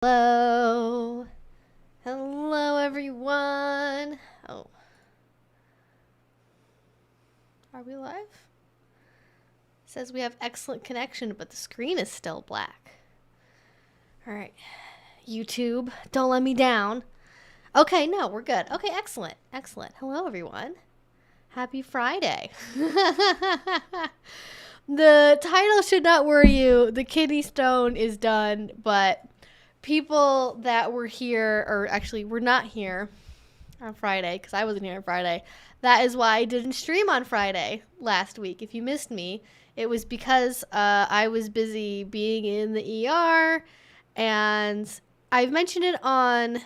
Hello. Hello, everyone. Oh. Are we live? It says we have excellent connection, but the screen is still black. All right. YouTube, don't let me down. Okay, no, we're good. Okay, excellent. Excellent. Hello, everyone. Happy Friday. The title should not worry you. The kidney stone is done, but people that were here, or actually were not here on Friday, because I wasn't here on Friday, that is why I didn't stream on Friday last week. If you missed me, it was because I was busy being in the ER, and I've mentioned it on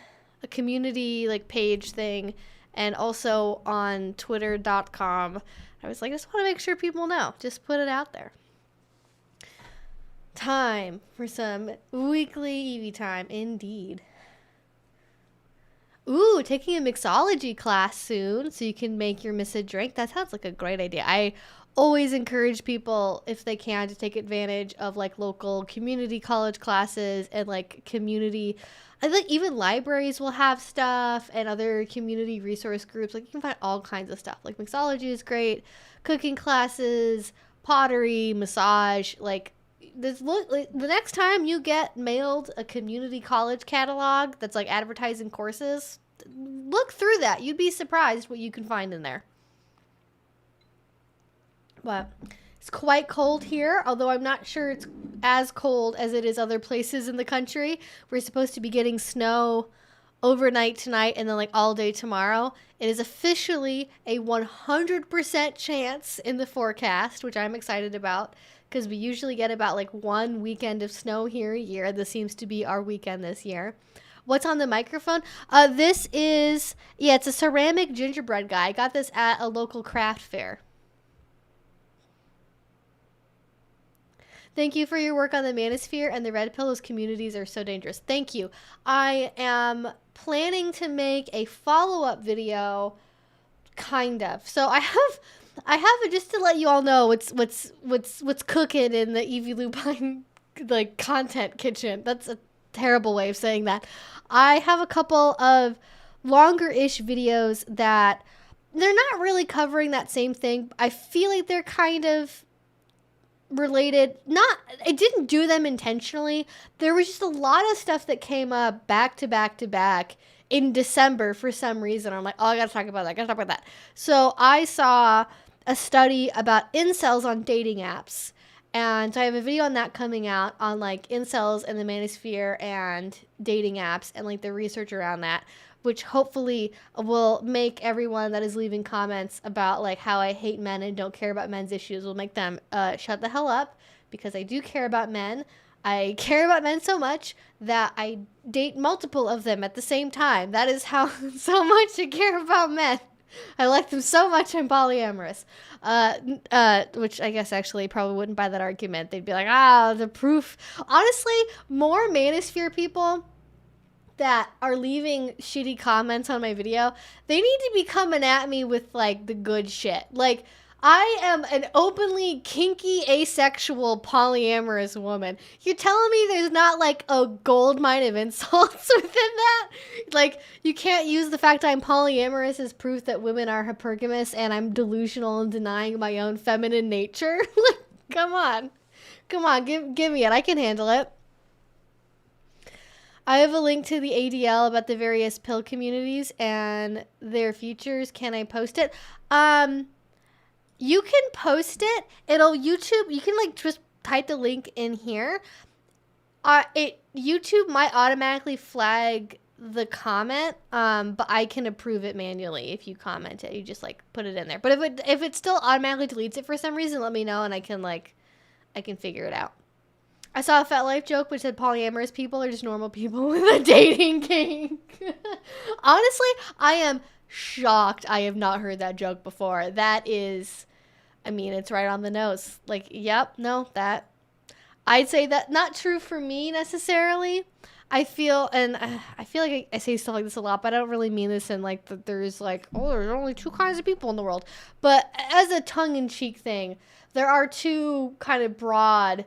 a community page thing, and also on twitter.com. I was like, I just want to make sure people know. Just put it out there. Time for some weekly EV time, indeed. Ooh, taking a mixology class soon so you can make your missed drink. That sounds like a great idea. I always encourage people, if they can, to take advantage of local community college classes and community. I think even libraries will have stuff and other community resource groups. You can find all kinds of stuff. Mixology is great, cooking classes, pottery, massage, the next time you get mailed a community college catalog that's advertising courses, look through that. You'd be surprised what you can find in there. But it's quite cold here, although I'm not sure it's as cold as it is other places in the country. We're supposed to be getting snow overnight tonight and then all day tomorrow. It is officially a 100% chance in the forecast, which I'm excited about, because we usually get about one weekend of snow here a year. This seems to be our weekend this year. What's on the microphone? This is, it's a ceramic gingerbread guy. I got this at a local craft fair. Thank you for your work on the Manosphere and the Red Pill. Those communities are so dangerous. Thank you. I am planning to make a follow-up video, kind of. So I have just to let you all know what's cooking in the Evie Lupine content kitchen. That's a terrible way of saying that. I have a couple of longer-ish videos that they're not really covering that same thing. I feel like they're kind of related. I didn't do them intentionally. There was just a lot of stuff that came up back to back to back in December for some reason. I'm like, oh, I gotta talk about that. So I saw a study about incels on dating apps, and so I have a video on that coming out on incels and the Manosphere and dating apps and the research around that, which hopefully will make everyone that is leaving comments about how I hate men and don't care about men's issues, will make them shut the hell up, because I do care about men. I care about men so much that I date multiple of them at the same time. That is how so much I care about men. I like them so much I'm polyamorous. Which I guess actually probably wouldn't buy that argument. They'd be like, the proof. Honestly, more Manosphere people that are leaving shitty comments on my video, they need to be coming at me with the good shit. I am an openly kinky, asexual, polyamorous woman. You're telling me there's not a gold mine of insults within that? You can't use the fact I'm polyamorous as proof that women are hypergamous and I'm delusional and denying my own feminine nature? Come on, give me it. I can handle it. I have a link to the ADL about the various pill communities and their features. Can I post it? You can post it. YouTube, you can just type the link in here. YouTube might automatically flag the comment, but I can approve it manually if you comment it. You just put it in there. But if it still automatically deletes it for some reason, let me know and I can figure it out. I saw a Fat Life joke which said polyamorous people are just normal people with a dating kink. Honestly, I am shocked I have not heard that joke before. That is, it's right on the nose. Yep, no, that. I'd say that not true for me necessarily. I feel like I say stuff like this a lot, but I don't really mean this in that there's there's only two kinds of people in the world. But as a tongue-in-cheek thing, there are two kind of broad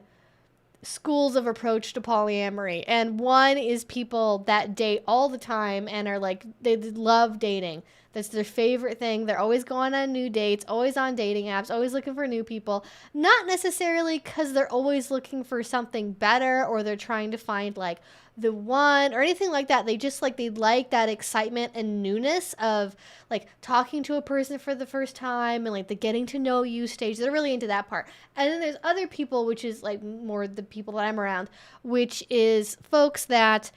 schools of approach to polyamory. And one is people that date all the time and are like, they love dating. That's their favorite thing. They're always going on new dates, always on dating apps, always looking for new people. Not necessarily because they're always looking for something better or they're trying to find like the one or anything like that. They just like, they like that excitement and newness of like talking to a person for the first time and like the getting to know you stage. They're really into that part. And then there's other people, which is like more the people that I'm around, which is folks that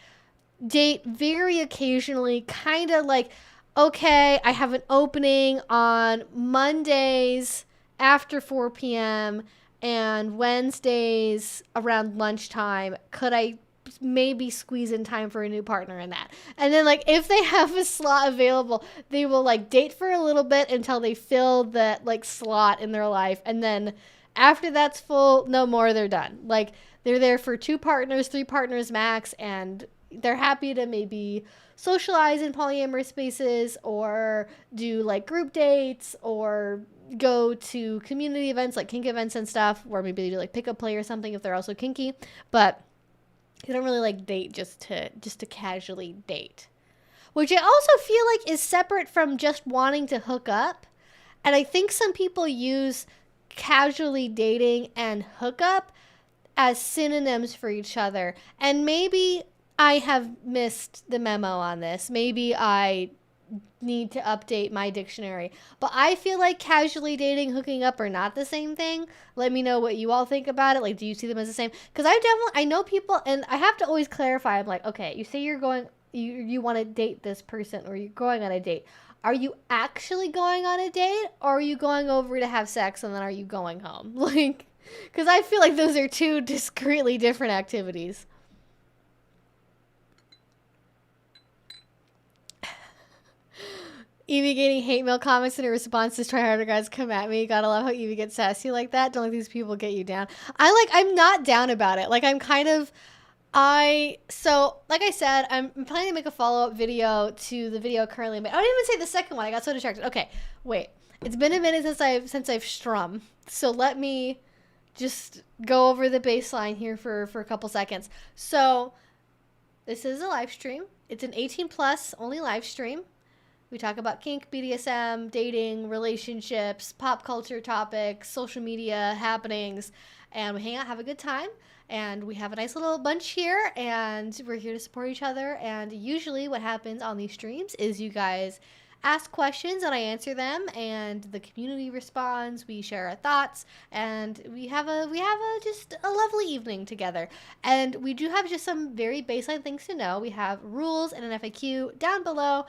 date very occasionally, kind of like, okay, I have an opening on Mondays after 4 p.m. and Wednesdays around lunchtime. Could I maybe squeeze in time for a new partner in that? And then like if they have a slot available, they will like date for a little bit until they fill that like slot in their life, and then after that's full, no more, they're done. Like they're there for 2 partners, 3 partners max, and they're happy to maybe socialize in polyamorous spaces or do like group dates or go to community events like kink events and stuff, where maybe they do like pickup play or something if they're also kinky. But you don't really like date just to casually date, which I also feel like is separate from just wanting to hook up. And I think some people use casually dating and hookup as synonyms for each other. And maybe I have missed the memo on this. Maybe I need to update my dictionary. But I feel like casually dating, hooking up are not the same thing. Let me know what you all think about it. Like, do you see them as the same? Because I know people, and I have to always clarify. I'm like, okay, you say you're going, you want to date this person, or you're going on a date. Are you actually going on a date, or are you going over to have sex and then are you going home? Like, because I feel like those are 2 discreetly different activities. Evie getting hate mail comments in her responses. Try harder, guys. Come at me. Gotta love how Evie gets sassy like that. Don't let these people get you down. I'm not down about it. Like, I'm kind of, so like I said, I'm planning to make a follow-up video to the video currently made. I didn't even say the second one. I got so distracted. Okay, wait. It's been a minute since I've strummed. So let me just go over the baseline here for a couple seconds. So this is a live stream. It's an 18 plus only live stream. We talk about kink, BDSM, dating, relationships, pop culture topics, social media happenings, and we hang out, have a good time, and we have a nice little bunch here, and we're here to support each other. And usually what happens on these streams is you guys ask questions and I answer them, and the community responds, we share our thoughts, and we have a just a lovely evening together. And we do have just some very baseline things to know. We have rules and an FAQ down below.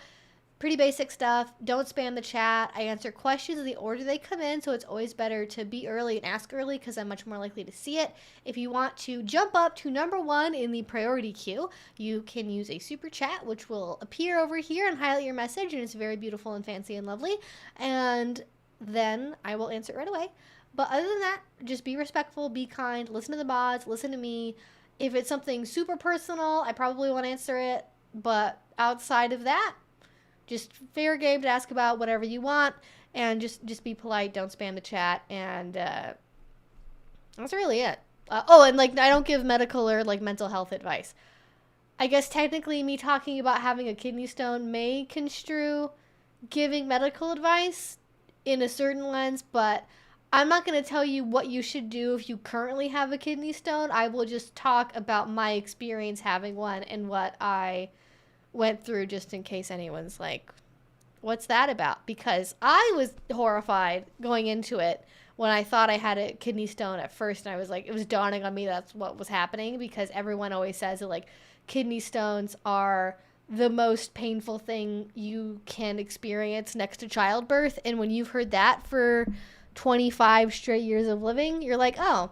Pretty basic stuff. Don't spam the chat. I answer questions in the order they come in, so it's always better to be early and ask early because I'm much more likely to see it. If you want to jump up to number 1 in the priority queue, you can use a super chat, which will appear over here and highlight your message, and it's very beautiful and fancy and lovely. And then I will answer it right away. But other than that, just be respectful, be kind, listen to the mods, listen to me. If it's something super personal, I probably won't answer it. But outside of that, just fair game to ask about whatever you want, and just be polite. Don't spam the chat, and that's really it. And like, I don't give medical or like mental health advice. I guess technically me talking about having a kidney stone may construe giving medical advice in a certain lens, but I'm not going to tell you what you should do if you currently have a kidney stone. I will just talk about my experience having one and what I went through, just in case anyone's like, what's that about? Because I was horrified going into it when I thought I had a kidney stone at first, and I was like, it was dawning on me that's what was happening, because everyone always says that like kidney stones are the most painful thing you can experience next to childbirth. And when you've heard that for 25 straight years of living, you're like, oh,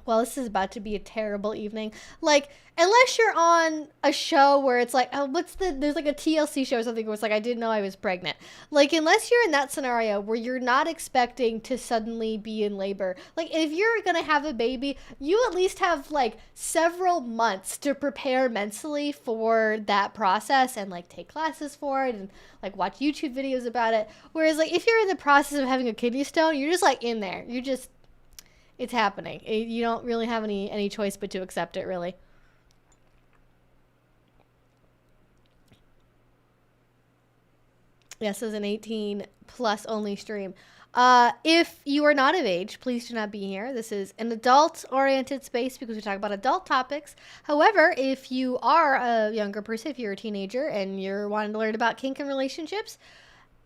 well, this is about to be a terrible evening. Like, unless you're on a show where it's like, oh, there's like a TLC show or something where it's like, I didn't know I was pregnant. Like, unless you're in that scenario where you're not expecting to suddenly be in labor. Like, if you're going to have a baby, you at least have like several months to prepare mentally for that process and like take classes for it and like watch YouTube videos about it. Whereas like, if you're in the process of having a kidney stone, you're just like in there. It's happening. You don't really have any choice but to accept it, really. Yes, as an 18 plus only stream. If you are not of age, please do not be here. This is an adult-oriented space because we talk about adult topics. However, if you are a younger person, if you're a teenager and you're wanting to learn about kink and relationships,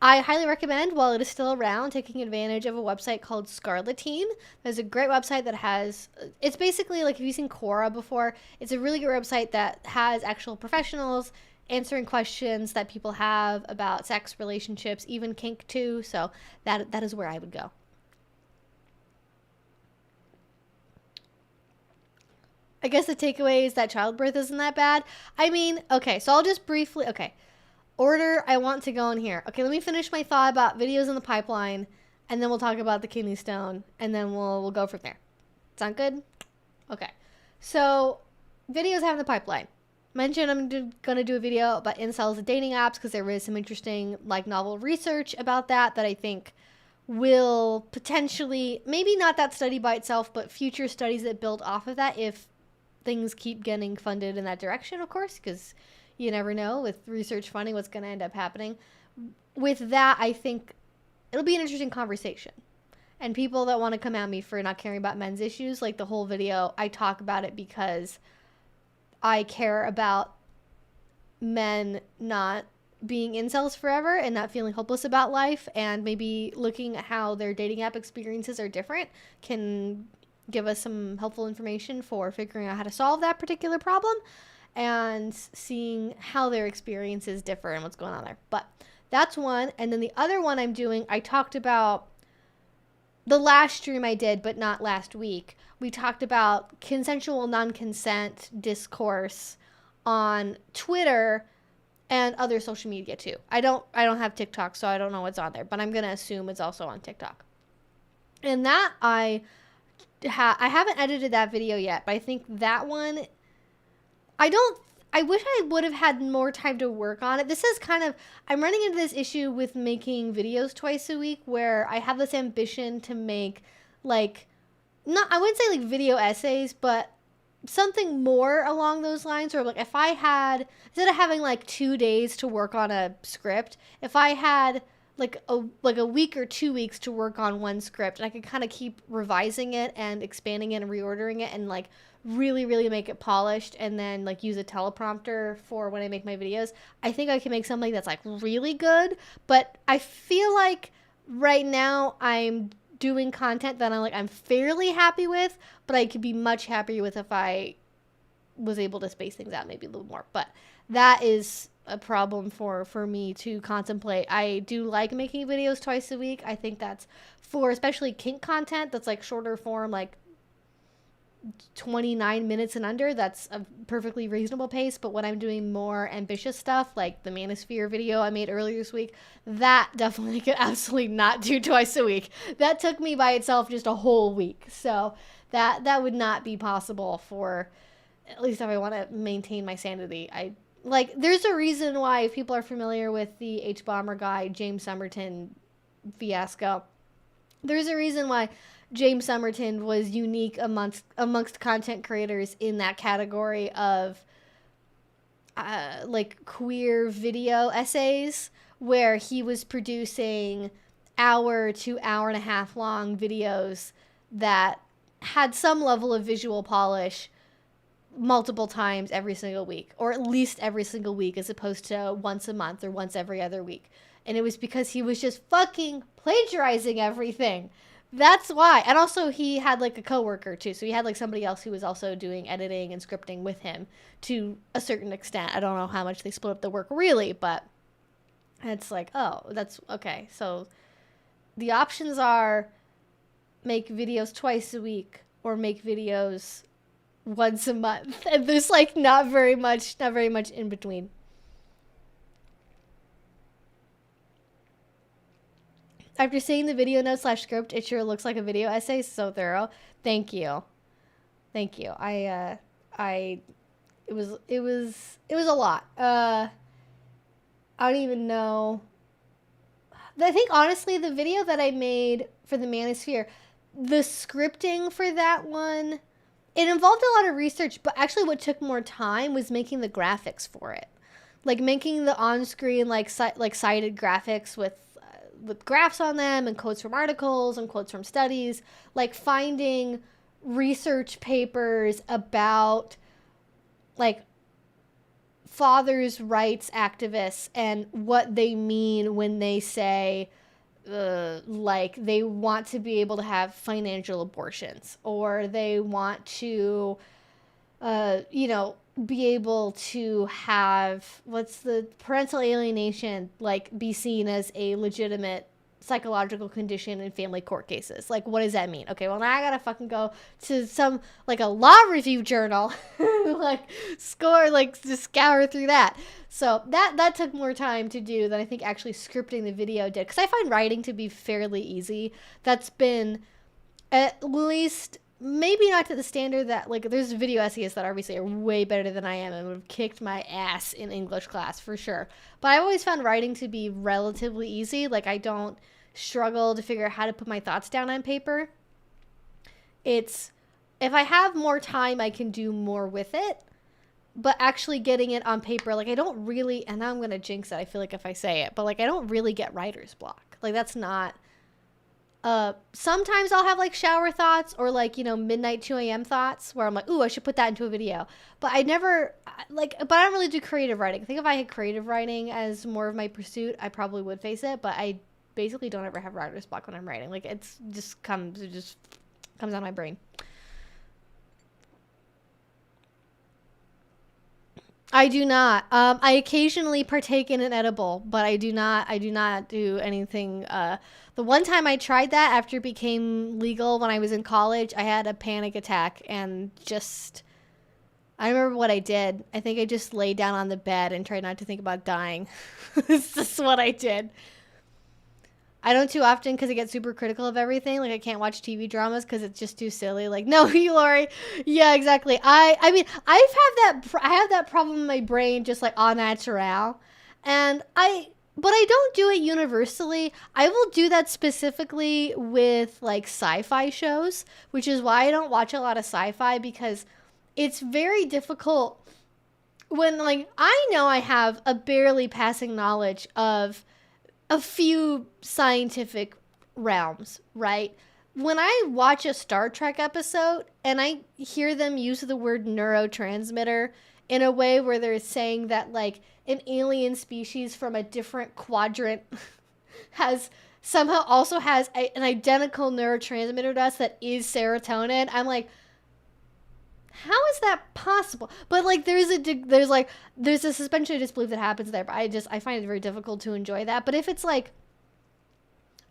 I highly recommend, while it is still around, taking advantage of a website called Scarleteen. There's a great website that has, it's basically like, if you've seen Quora before, it's a really good website that has actual professionals answering questions that people have about sex, relationships, even kink too. So that is where I would go. I guess the takeaway is that childbirth isn't that bad. I mean, okay, so I'll just briefly, okay. Order I want to go in here. Okay, let me finish my thought about videos in the pipeline, and then we'll talk about the kidney stone, and then we'll go from there. Sound good? Okay. So, videos have in the pipeline. Mentioned I'm going to do a video about incels and dating apps because there is some interesting, like, novel research about that I think will potentially, maybe not that study by itself, but future studies that build off of that if things keep getting funded in that direction, of course, because you never know with research funding what's going to end up happening. With that, I think it'll be an interesting conversation. And people that want to come at me for not caring about men's issues, like the whole video, I talk about it because I care about men not being incels forever and not feeling hopeless about life, and maybe looking at how their dating app experiences are different can give us some helpful information for figuring out how to solve that particular problem and seeing how their experiences differ and what's going on there. But that's one. And then the other one I'm doing, I talked about the last stream I did, but not last week. We talked about consensual non-consent discourse on Twitter and other social media too. I don't have TikTok, so I don't know what's on there, but I'm going to assume it's also on TikTok. And that I haven't edited that video yet, but I think that one, I wish I would have had more time to work on it. This is kind of, I'm running into this issue with making videos twice a week where I have this ambition to make, like, I wouldn't say like video essays, but something more along those lines. Or like if I had, instead of having like 2 days to work on a script, if I had like a week or 2 weeks to work on one script, and I could kind of keep revising it and expanding it and reordering it and like really, really make it polished, and then like use a teleprompter for when I make my videos, I think I can make something that's like really good. But I feel like right now I'm doing content that I'm fairly happy with, but I could be much happier with if I was able to space things out maybe a little more. But that is a problem for me to contemplate. I do like making videos twice a week. I think that's for especially kink content that's like shorter form, like 29 minutes and under, that's a perfectly reasonable pace. But when I'm doing more ambitious stuff like the Manosphere video I made earlier this week, that definitely could absolutely not do twice a week. That took me by itself just a whole week. So that would not be possible for, at least if I want to maintain my sanity. There's a reason why, if people are familiar with the H-Bomber guy, James Somerton fiasco, there's a reason why James Somerton was unique amongst content creators in that category of like queer video essays, where he was producing hour to hour and a half long videos that had some level of visual polish multiple times every single week, or at least every single week, as opposed to once a month or once every other week. And it was because he was just fucking plagiarizing everything. That's why. And also he had like a coworker too. So he had like somebody else who was also doing editing and scripting with him to a certain extent. I don't know how much they split up the work really, but it's like, oh, that's okay. So the options are make videos twice a week or make videos once a month. And there's like not very much in between. After seeing the video notes / script, it sure looks like a video essay. So thorough. Thank you. It was a lot. I don't even know. I think honestly, the video that I made for the Manosphere, the scripting for that one, it involved a lot of research, but actually what took more time was making the graphics for it. Like making the on-screen cited graphics with graphs on them and quotes from articles and quotes from studies, like finding research papers about like fathers' rights activists and what they mean when they say like they want to be able to have financial abortions, or they want to be able to have what's the parental alienation, like be seen as a legitimate psychological condition in family court cases. Like, what does that mean? Okay, well, now I gotta fucking go to some like a law review journal to scour through that. So that took more time to do than I think actually scripting the video did, because I find writing to be fairly easy. That's been at least maybe not to the standard that, like, there's video essayists that obviously are way better than I am and would have kicked my ass in English class for sure. But I've always found writing to be relatively easy. Like, I don't struggle to figure out how to put my thoughts down on paper. It's, if I have more time, I can do more with it. But actually getting it on paper, like, I don't really, and now I'm going to jinx it, I feel like, if I say it, but, like, I don't really get writer's block. Like, that's not... sometimes I'll have like shower thoughts or like, midnight 2 a.m. thoughts where I'm like, ooh, I should put that into a video. But I never but I don't really do creative writing. I think if I had creative writing as more of my pursuit, I probably would face it. But I basically don't ever have writer's block when I'm writing. Like, it just comes out of my brain. I do not. I occasionally partake in an edible, but I do not do anything. The one time I tried that after it became legal when I was in college, I had a panic attack and I remember what I did. I think I just laid down on the bed and tried not to think about dying. This is what I did. I don't too often because I get super critical of everything. Like, I can't watch TV dramas because it's just too silly. Like, no, you, Lori. Yeah, exactly. I mean, I have that problem in my brain, just like au naturel. But I don't do it universally. I will do that specifically with like sci-fi shows, which is why I don't watch a lot of sci-fi, because it's very difficult when, like, I know I have a barely passing knowledge of a few scientific realms, right? When I watch a Star Trek episode and I hear them use the word neurotransmitter in a way where they're saying that, like, an alien species from a different quadrant also has an identical neurotransmitter to us that is serotonin, I'm like, how is that possible? But like, there's a suspension of disbelief that happens there. But I find it very difficult to enjoy that. But if it's like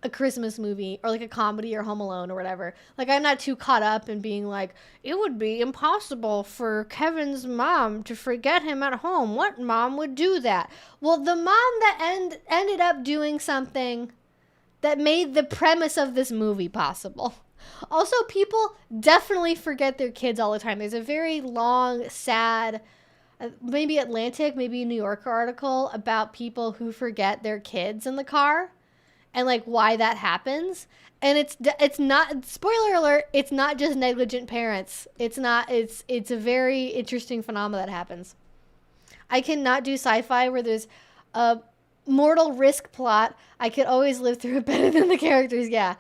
a Christmas movie or like a comedy or Home Alone or whatever, like, I'm not too caught up in being like, it would be impossible for Kevin's mom to forget him at home. What mom would do that? Well, the mom that ended up doing something that made the premise of this movie possible. Also, people definitely forget their kids all the time. There's a very long, sad, maybe Atlantic, maybe New Yorker article about people who forget their kids in the car and like why that happens. And it's not, spoiler alert, it's not just negligent parents. It's a very interesting phenomenon that happens. I cannot do sci-fi where there's a mortal risk plot. I could always live through it better than the characters. Yeah.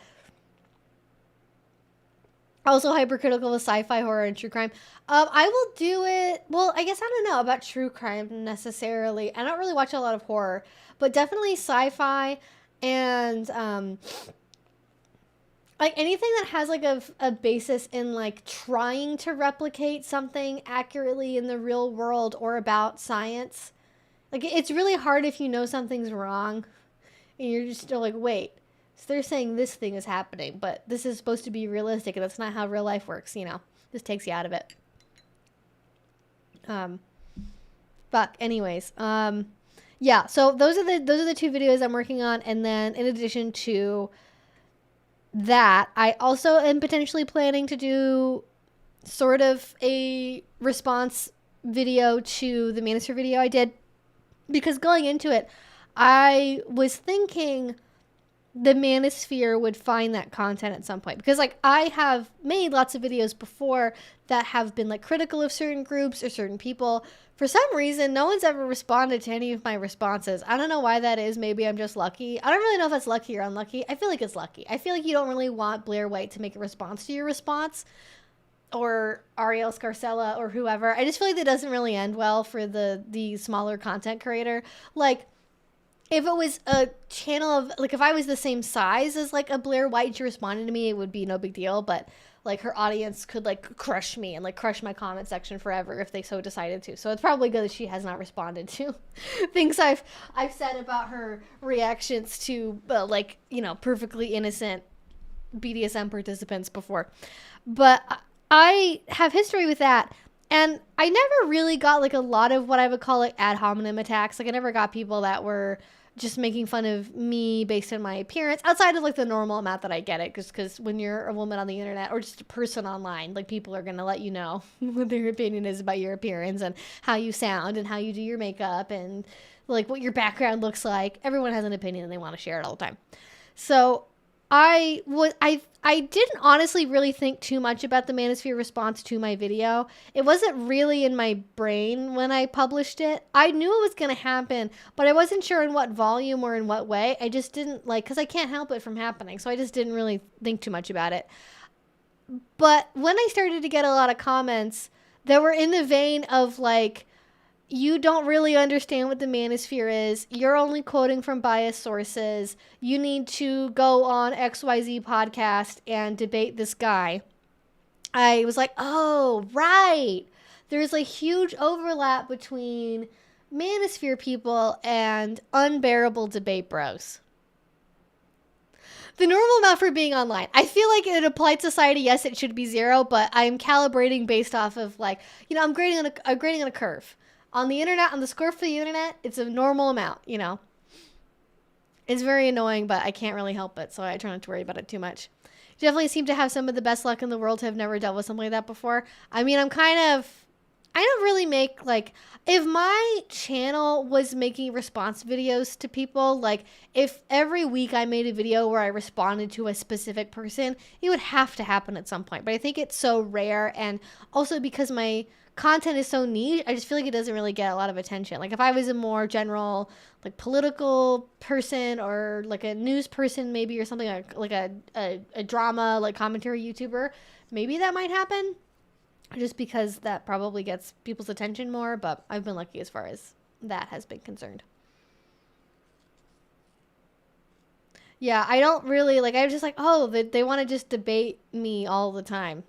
Also hypercritical of sci-fi, horror, and true crime. I will do it. Well, I guess I don't know about true crime necessarily. I don't really watch a lot of horror, but definitely sci-fi and like anything that has like a basis in like trying to replicate something accurately in the real world or about science. Like, it's really hard if you know something's wrong and you're just still like, wait. So they're saying this thing is happening, but this is supposed to be realistic, and that's not how real life works, This takes you out of it. Anyways. Yeah, so those are the two videos I'm working on, and then in addition to that, I also am potentially planning to do sort of a response video to the Manosphere video I did, because going into it, I was thinking the Manosphere would find that content at some point. Because, like, I have made lots of videos before that have been, like, critical of certain groups or certain people. For some reason, no one's ever responded to any of my responses. I don't know why that is. Maybe I'm just lucky. I don't really know if that's lucky or unlucky. I feel like it's lucky. I feel like you don't really want Blair White to make a response to your response, or Ariel Scarcella or whoever. I just feel like that doesn't really end well for the smaller content creator. Like, if it was a channel of, like, if I was the same size as, like, a Blair White and she responded to me, it would be no big deal. But, like, her audience could, like, crush me and, like, crush my comment section forever if they so decided to. So it's probably good that she has not responded to things I've said about her reactions to, like, you know, perfectly innocent BDSM participants before. But I have history with that. And I never really got, like, a lot of what I would call, like, ad hominem attacks. Like, I never got people that were just making fun of me based on my appearance, outside of, like, the normal amount that I get it, because when you're a woman on the internet or just a person online, like, people are going to let you know what their opinion is about your appearance and how you sound and how you do your makeup and, like, what your background looks like. Everyone has an opinion and they want to share it all the time. So I didn't honestly really think too much about the Manosphere response to my video. It wasn't really in my brain when I published it. I knew it was going to happen, but I wasn't sure in what volume or in what way. I just didn't, like, because I can't help it from happening. So I just didn't really think too much about it. But when I started to get a lot of comments that were in the vein of, like, you don't really understand what the Manosphere is. You're only quoting from biased sources. You need to go on XYZ podcast and debate this guy. I was like, oh, right. There's a huge overlap between Manosphere people and unbearable debate bros. The normal amount for being online. I feel like in a polite society, yes, it should be 0, but I'm calibrating based off of, like, you know, I'm grading on a curve. On the internet, on the score for the internet, it's a normal amount, you know. It's very annoying, but I can't really help it, so I try not to worry about it too much. You definitely seem to have some of the best luck in the world to have never dealt with something like that before. I mean, I don't really make, like, if my channel was making response videos to people, like, if every week I made a video where I responded to a specific person, it would have to happen at some point. But I think it's so rare, and also because my content is so niche, I just feel like it doesn't really get a lot of attention. Like, if I was a more general, like, political person or, like, a news person maybe, or something like a drama, like, commentary YouTuber, maybe that might happen. Just because that probably gets people's attention more, but I've been lucky as far as that has been concerned. Yeah, I don't really, like, I was just like, oh, they want to just debate me all the time.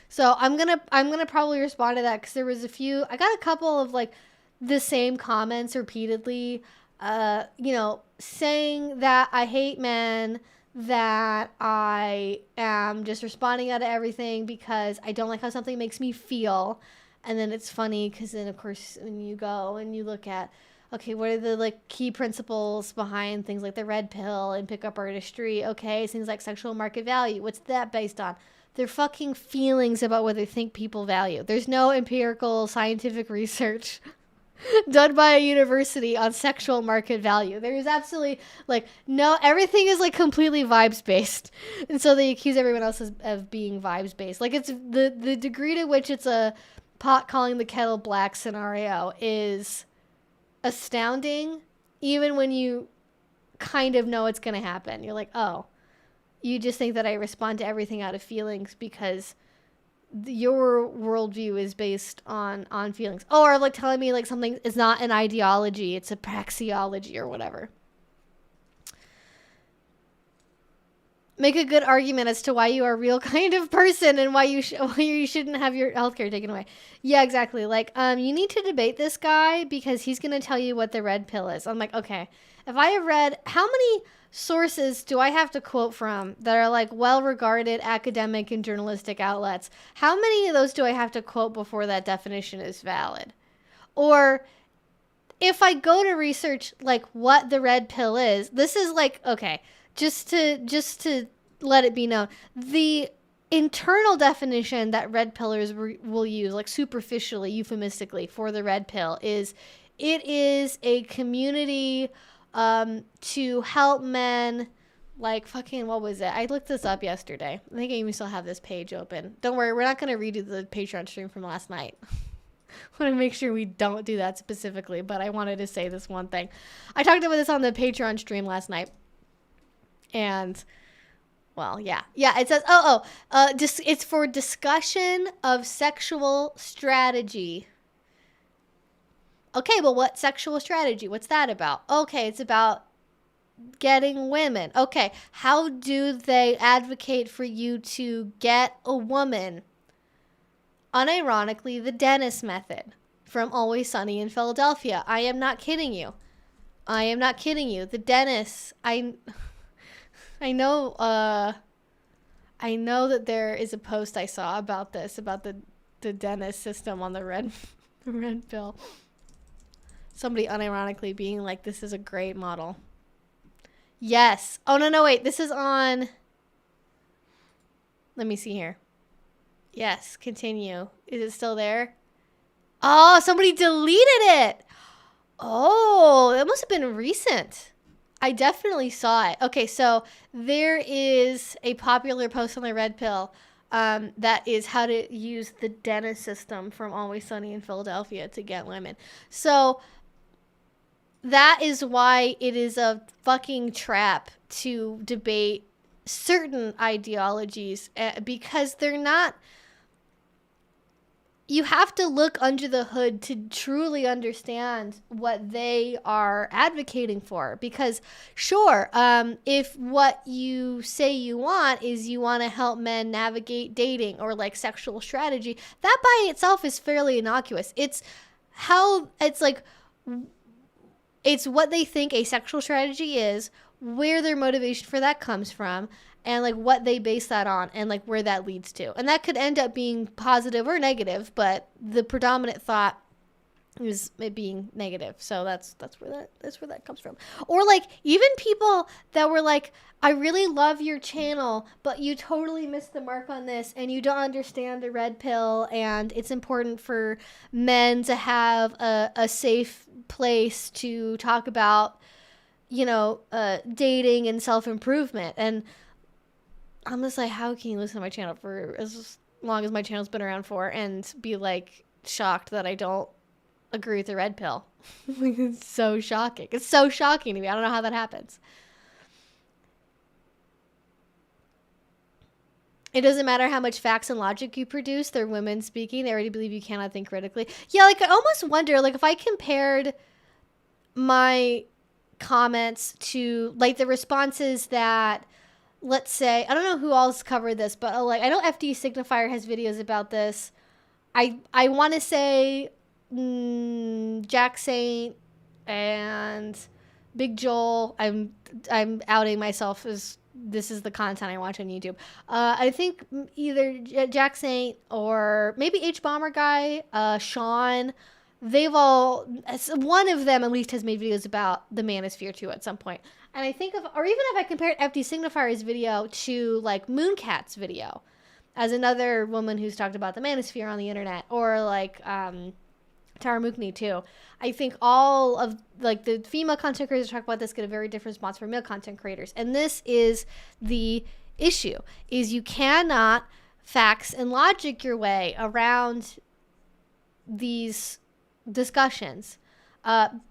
So I'm gonna probably respond to that, because there was I got a couple of, like, the same comments repeatedly, you know, saying that I hate men, that I am just responding out of everything because I don't like how something makes me feel. And then it's funny because then, of course, when you go and you look at, okay, what are the, like, key principles behind things like the red pill and pickup artistry? Okay, things like sexual market value. What's that based on? They're fucking feelings about what they think people value. There's no empirical scientific research done by a university on sexual market value. There is absolutely, like, no, everything is, like, completely vibes based. And so they accuse everyone else of being vibes based. Like, it's the degree to which it's a pot calling the kettle black scenario is astounding, even when you kind of know it's going to happen. You're like, oh, you just think that I respond to everything out of feelings because your worldview is based on feelings. Or, like, telling me, like, something is not an ideology, it's a praxeology or whatever. Make a good argument as to why you are a real kind of person and why you shouldn't have your healthcare taken away. Yeah, exactly. Like, you need to debate this guy because he's going to tell you what the red pill is. I'm like, okay, if I have read, how many sources do I have to quote from that are, like, well-regarded academic and journalistic outlets? How many of those do I have to quote before that definition is valid? Or if I go to research, like, what the red pill is, this is, like, okay, just to let it be known, the internal definition that red pillers will use, like, superficially, euphemistically, for the red pill is, it is a community to help men Like, fucking, what was it? I looked this up yesterday. I think I even still have this page open. Don't worry, we're not going to redo the Patreon stream from last night. I want to make sure we don't do that specifically, but I wanted to say this one thing. I talked about this on the Patreon stream last night. And, well, yeah. Yeah, it says, it's for discussion of sexual strategy. Okay, well, what sexual strategy? What's that about? Okay, it's about getting women. Okay, how do they advocate for you to get a woman? Unironically, the Dennis method from Always Sunny in Philadelphia. I am not kidding you. I am not kidding you. The Dennis, I know that there is a post I saw about this, about the Dennis system on the red pill. Somebody unironically being like, this is a great model. Yes. Oh, no, wait. This is on... Let me see here. Yes, continue. Is it still there? Oh, somebody deleted it. Oh, that must have been recent. I definitely saw it. Okay, so there is a popular post on the red pill that is how to use the Dennis system from Always Sunny in Philadelphia to get women. So... that is why it is a fucking trap to debate certain ideologies because they're not... You have to look under the hood to truly understand what they are advocating for. Because, sure, if what you say you want is you want to help men navigate dating or like sexual strategy, that by itself is fairly innocuous. It's how... it's like... it's what they think a sexual strategy is, where their motivation for that comes from, and like what they base that on, and like where that leads to. And that could end up being positive or negative, but the predominant thought is it being negative. So that's where that comes from. Or like even people that were like, I really love your channel, but you totally missed the mark on this, and you don't understand the red pill, and it's important for men to have a safe place to talk about, dating and self-improvement. And I'm just like, how can you listen to my channel for as long as my channel's been around for and be like shocked that I don't agree with the red pill? Like, it's so shocking. It's so shocking to me. I don't know how that happens. It doesn't matter how much facts and logic you produce. They're women speaking. They already believe you cannot think critically. Yeah, like I almost wonder, like if I compared my comments to like the responses that, let's say, I don't know who else covered this, but like I know FD Signifier has videos about this. I want to say Jack Saint and Big Joel. I'm outing myself as this is the content I watch on YouTube. I think either Jack Saint or maybe H Bomber Guy, Sean. They've all, one of them at least has made videos about the Manosphere too at some point. And I think or even if I compared FD Signifier's video to like Mooncat's video as another woman who's talked about the Manosphere on the internet, or like Tara Mukni too. I think all of like the female content creators talk about this get a very different response from male content creators. And this is the issue, is you cannot facts and logic your way around these discussions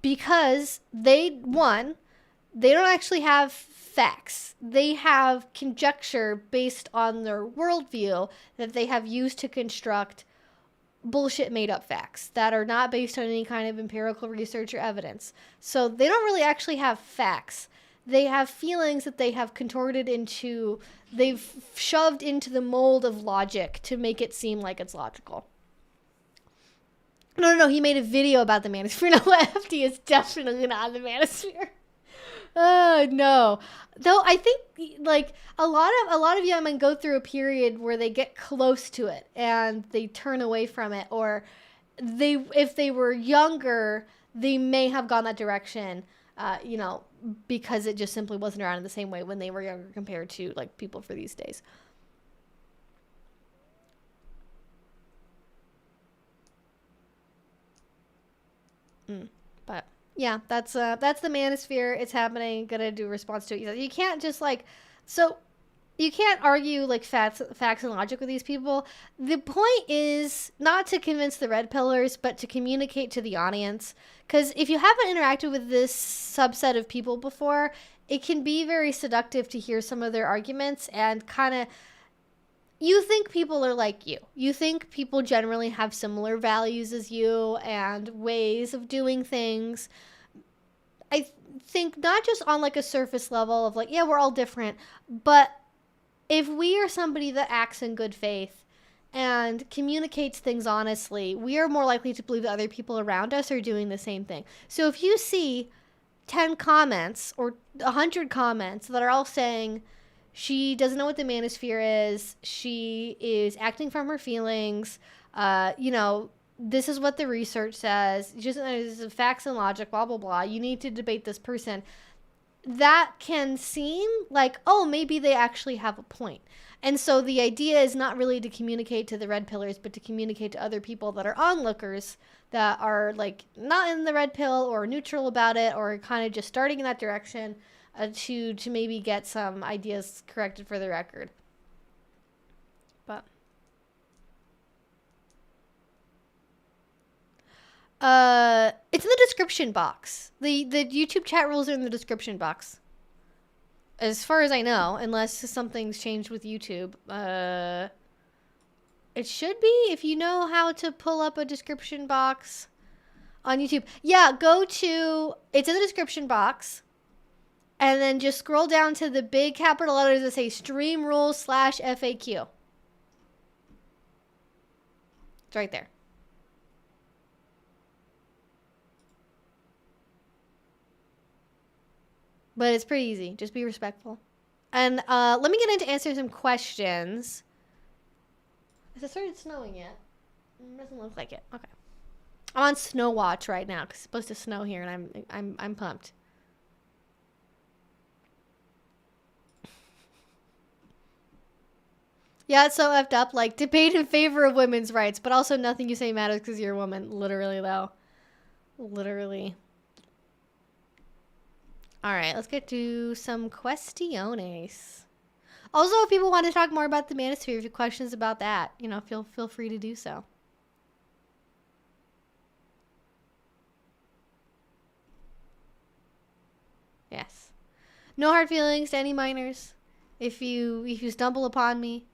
because they don't actually have facts. They have conjecture based on their worldview that they have used to construct bullshit made up facts that are not based on any kind of empirical research or evidence. So they don't really actually have facts. They have feelings that they have contorted into, they've shoved into the mold of logic to make it seem like it's logical. No, he made a video about the Manosphere. No, FD is definitely not the Manosphere. Oh, no. Though I think like a lot of young men go through a period where they get close to it and they turn away from it, or if they were younger, they may have gone that direction, because it just simply wasn't around in the same way when they were younger compared to like people for these days. But Yeah, that's the Manosphere. It's happening. Gonna do a response to it. You can't just like, so you can't argue like facts and logic with these people. The point is not to convince the red pillars, but to communicate to the audience. Because if you haven't interacted with this subset of people before, it can be very seductive to hear some of their arguments and kind of, you think people are like you. You think people generally have similar values as you and ways of doing things. I think not just on like a surface level of like, yeah, we're all different, but if we are somebody that acts in good faith and communicates things honestly, we are more likely to believe that other people around us are doing the same thing. So if you see 10 comments or 100 comments that are all saying she doesn't know what the Manosphere is, she is acting from her feelings, this is what the research says, just this is facts and logic, blah, blah, blah, you need to debate this person, that can seem like, oh, maybe they actually have a point. And so the idea is not really to communicate to the red pillars, but to communicate to other people that are onlookers that are like not in the red pill or neutral about it or kind of just starting in that direction to maybe get some ideas corrected for the record. But it's in the description box. The YouTube chat rules are in the description box. As far as I know, unless something's changed with YouTube. It should be, if you know how to pull up a description box on YouTube. Yeah, it's in the description box. And then just scroll down to the big capital letters that say stream rules /FAQ. It's right there. But it's pretty easy. Just be respectful. And let me get into answering some questions. Has it started snowing yet? Doesn't look like it. Okay. I'm on snow watch right now because it's supposed to snow here, and I'm pumped. Yeah, it's so effed up. Like, debate in favor of women's rights, but also nothing you say matters because you're a woman. Literally, though. Literally. All right, let's get to some questiones. Also, if people want to talk more about the Manosphere, if you have questions about that, feel free to do so. Yes. No hard feelings to any minors. If you stumble upon me,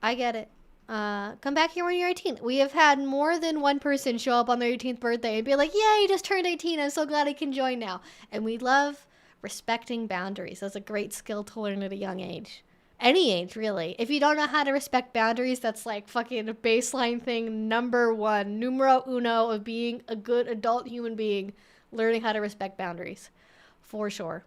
I get it. Come back here when you're 18. We have had more than one person show up on their 18th birthday and be like, "Yay, you just turned 18. I'm so glad I can join now." And we love respecting boundaries. That's a great skill to learn at a young age. Any age, really. If you don't know how to respect boundaries, that's like fucking a baseline thing, number one, numero uno of being a good adult human being, learning how to respect boundaries. For sure.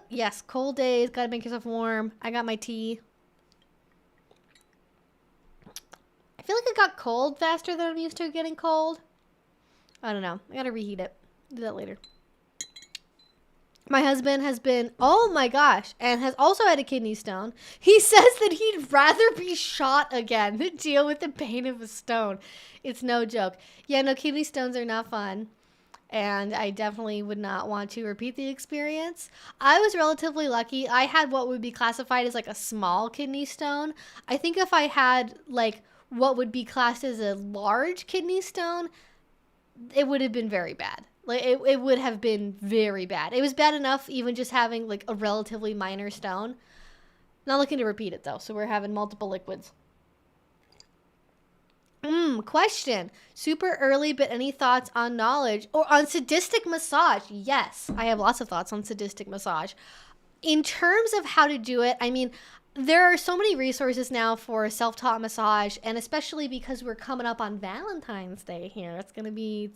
Yes, cold days. Gotta make yourself warm. I got my tea. I feel like it got cold faster than I'm used to getting cold. I don't know. I gotta reheat it. Do that later. My husband has been, oh my gosh, and has also had a kidney stone. He says that he'd rather be shot again than deal with the pain of a stone. It's no joke. Yeah, no, kidney stones are not fun. And I definitely would not want to repeat the experience. I was relatively lucky. I had what would be classified as like a small kidney stone. I think if I had like what would be classed as a large kidney stone, it would have been very bad. Like it would have been very bad. It was bad enough even just having like a relatively minor stone. Not looking to repeat it though, so we're having multiple liquids. Question. Super early, but any thoughts on knowledge or on sadistic massage? Yes, I have lots of thoughts on sadistic massage. In terms of how to do it, I mean, there are so many resources now for self-taught massage, and especially because we're coming up on Valentine's Day here. It's going to be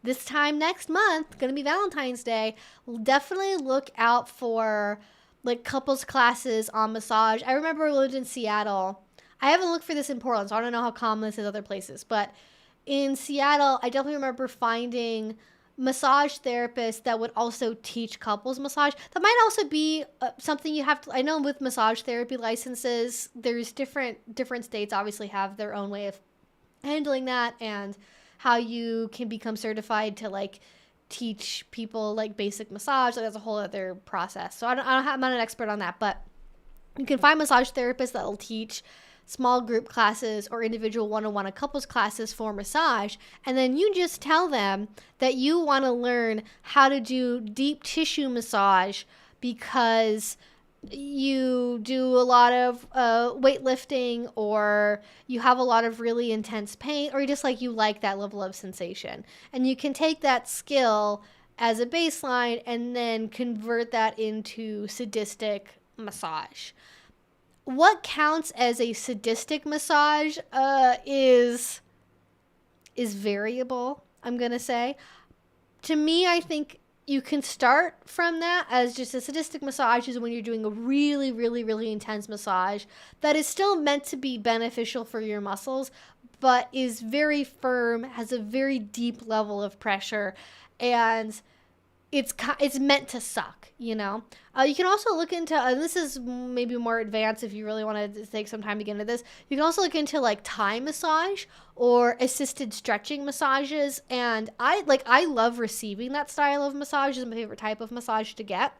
this time next month, going to be Valentine's Day. Definitely look out for like couples classes on massage. I remember I lived in Seattle. I haven't looked for this in Portland, so I don't know how common this is other places. But in Seattle, I definitely remember finding massage therapists that would also teach couples massage. That might also be something you have to, I know with massage therapy licenses, there's different states obviously have their own way of handling that, and how you can become certified to like teach people like basic massage. Like, that's a whole other process. So I'm not an expert on that, but you can find massage therapists that will teach small group classes or individual one-on-one or couples classes for massage, and then you just tell them that you want to learn how to do deep tissue massage because you do a lot of weightlifting, or you have a lot of really intense pain, or just like you like that level of sensation, and you can take that skill as a baseline and then convert that into sadistic massage. What counts as a sadistic massage is variable, I'm gonna say. To me, I think you can start from that as just a sadistic massage is when you're doing a really, really, really intense massage that is still meant to be beneficial for your muscles, but is very firm, has a very deep level of pressure, and it's meant to suck, you know? You can also look into, this is maybe more advanced if you really want to take some time to get into this. You can also look into like Thai massage or assisted stretching massages. And I love receiving that style of massage. It's my favorite type of massage to get.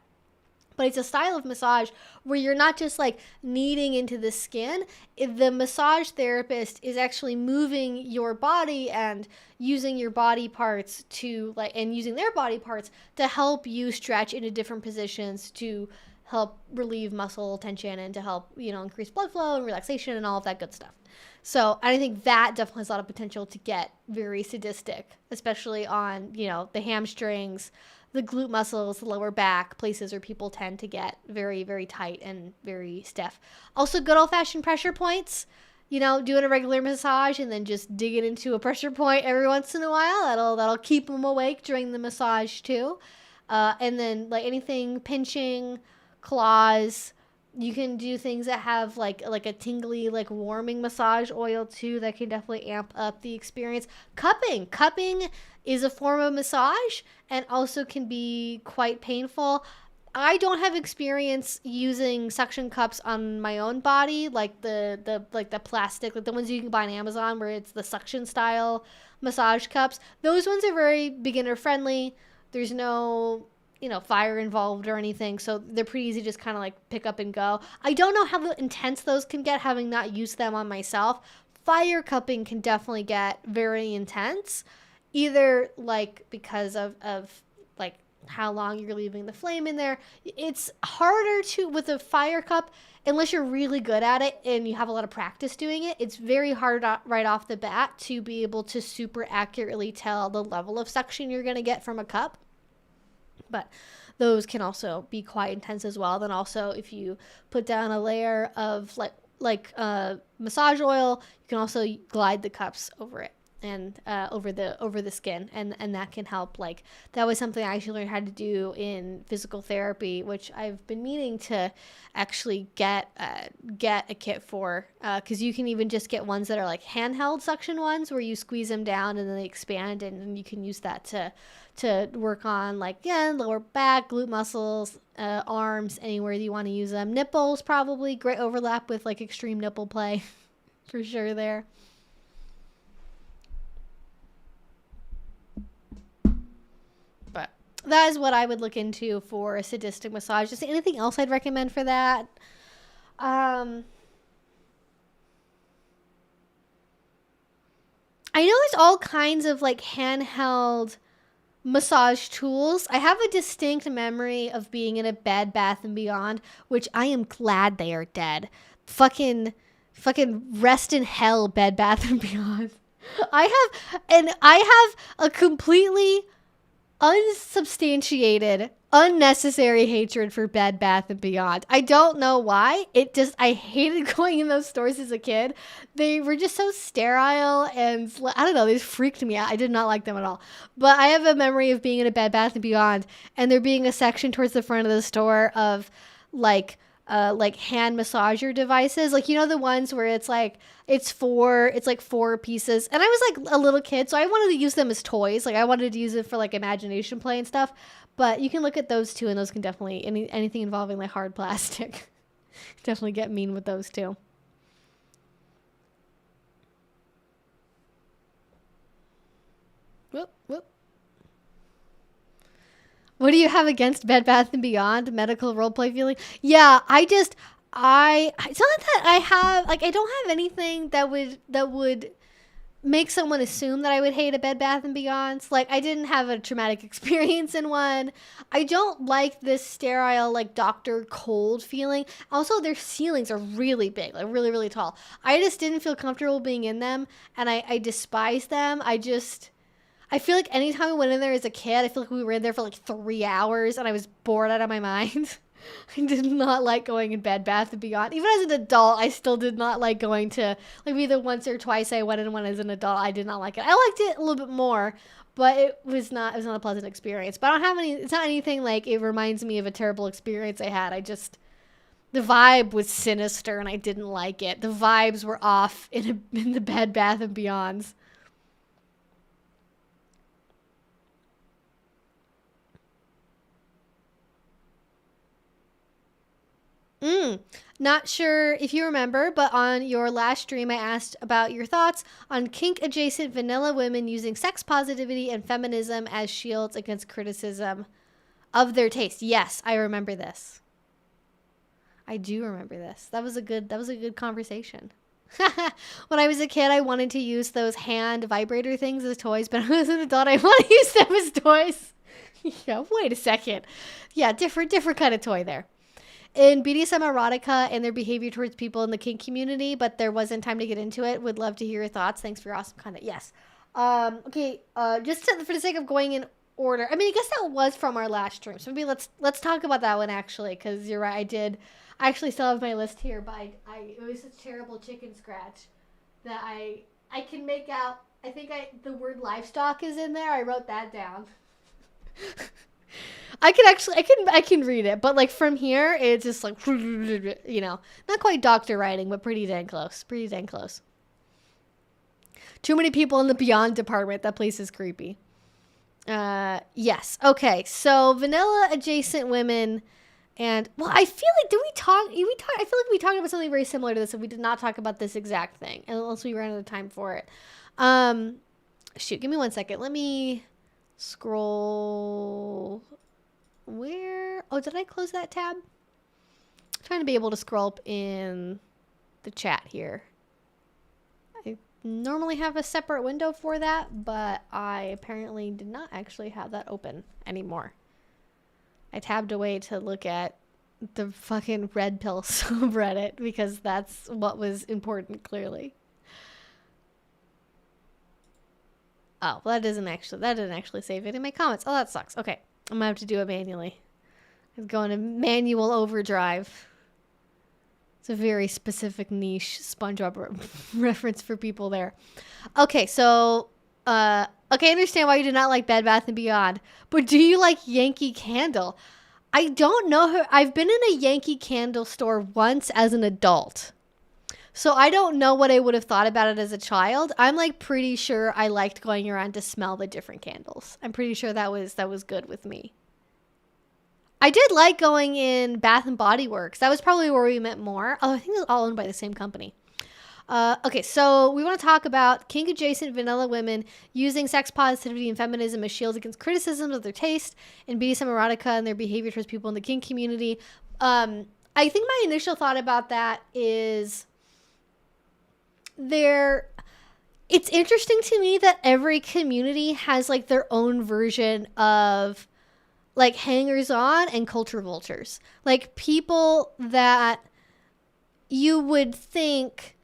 But it's a style of massage where you're not just like kneading into the skin. The massage therapist is actually moving your body and using your body parts to and using their body parts to help you stretch into different positions to help relieve muscle tension and to help, increase blood flow and relaxation and all of that good stuff. So I think that definitely has a lot of potential to get very sadistic, especially on, the hamstrings, the glute muscles, the lower back, places where people tend to get very, very tight and very stiff. Also, good old-fashioned pressure points. Doing a regular massage and then just digging into a pressure point every once in a while. That'll keep them awake during the massage too. And then like anything pinching, claws. You can do things that have like a tingly, like warming massage oil too. That can definitely amp up the experience. Cupping is a form of massage and also can be quite painful. I don't have experience using suction cups on my own body, like the plastic, like the ones you can buy on Amazon where it's the suction style massage cups. Those ones are very beginner friendly. There's no fire involved or anything, so they're pretty easy to just kind of like pick up and go. I don't know how intense those can get, having not used them on myself. Fire cupping can definitely get very intense, either like because of like how long you're leaving the flame in there. It's harder to, with a fire cup, unless you're really good at it and you have a lot of practice doing it, it's very hard right off the bat to be able to super accurately tell the level of suction you're going to get from a cup. But those can also be quite intense as well. Then also, if you put down a layer of like massage oil, you can also glide the cups over it and over the skin, and that can help. Like, that was something I actually learned how to do in physical therapy, which I've been meaning to actually get a kit for, because you can even just get ones that are like handheld suction ones where you squeeze them down and then they expand, and you can use that to work on lower back, glute muscles, arms, anywhere you want to use them. Nipples, probably great overlap with like extreme nipple play for sure there. But that is what I would look into for a sadistic massage. Just anything else I'd recommend for that? I know there's all kinds of like handheld massage tools. I have a distinct memory of being in a Bed Bath and Beyond, which I am glad they are dead. Fucking rest in hell, Bed Bath and Beyond. I have a completely unsubstantiated, unnecessary hatred for Bed Bath and Beyond. I don't know why. I hated going in those stores as a kid. They were just so sterile, and I don't know, they just freaked me out. I did not like them at all. But I have a memory of being in a Bed Bath and Beyond and there being a section towards the front of the store of like like hand massager devices, like, you know, the ones where it's like four pieces. And I was like a little kid, so I wanted to use them as toys. Like I wanted to use it for like imagination play and stuff. But you can look at those too, and those can definitely, anything involving like hard plastic, definitely get mean with those too. Whoop, whoop. What do you have against Bed Bath & Beyond medical roleplay feeling? Yeah, it's not that I have, like, I don't have anything that would make someone assume that I would hate a Bed Bath & Beyond. Like, I didn't have a traumatic experience in one. I don't like this sterile, like, Dr. Cold feeling. Also, their ceilings are really big, like, really, really tall. I just didn't feel comfortable being in them, and I despise them. I feel like anytime I went in there as a kid, I feel like we were in there for like 3 hours and I was bored out of my mind. I did not like going in Bed Bath & Beyond. Even as an adult, I still did not like going to, like, either once or twice I went in one as an adult. I did not like it. I liked it a little bit more, but it was not a pleasant experience. But I don't have it's not anything like it reminds me of a terrible experience I had. The vibe was sinister and I didn't like it. The vibes were off in the Bed Bath & Beyonds. Not sure if you remember, but on your last stream, I asked about your thoughts on kink-adjacent vanilla women using sex positivity and feminism as shields against criticism of their taste. Yes, I remember this. I do remember this. That was a good conversation. When I was a kid, I wanted to use those hand vibrator things as toys, but when I was an adult, I want to use them as toys. Yeah, wait a second. Yeah, different kind of toy there. In BDSM Erotica and their behavior towards people in the kink community, but there wasn't time to get into it. Would love to hear your thoughts. Thanks for your awesome content. Yes. Okay. For the sake of going in order, I mean, I guess that was from our last stream. So maybe let's talk about that one actually, because you're right. I actually still have my list here, but it was such terrible chicken scratch that I can make out. I think the word livestock is in there. I wrote that down. I can read it, but like from here, it's just like, you know, not quite doctor writing, but pretty dang close. Too many people in the Beyond department. That place is creepy. Yes. Okay. So vanilla adjacent women, and well, I feel like I feel like we talked about something very similar to this, and we did not talk about this exact thing, unless we ran out of time for it. Shoot, give me 1 second. Let me scroll. Where? Oh, did I close that tab? I'm trying to be able to scroll up in the chat here. I normally have a separate window for that, but I apparently did not actually have that open anymore. I tabbed away to look at the fucking red pill subreddit because that's what was important, clearly. Oh, well, that didn't actually save it in my comments. Oh, that sucks. Okay, I'm gonna have to do it manually. I'm going to manual overdrive. It's a very specific niche SpongeBob reference for people there. Okay, so okay, I understand why you did not like Bed Bath & Beyond, but do you like Yankee Candle? I don't know her. I've been in a Yankee Candle store once as an adult. So I don't know what I would have thought about it as a child. I'm like pretty sure I liked going around to smell the different candles. I'm pretty sure that was good with me. I did like going in Bath and Body Works. That was probably where we met more. Oh, I think it's all owned by the same company. Okay, so we want to talk about kink-adjacent vanilla women using sex positivity and feminism as shields against criticisms of their taste in BDSM erotica and their behavior towards people in the kink community. I think my initial thought about that is it's interesting to me that every community has like their own version of like hangers on and culture vultures, like people that you would think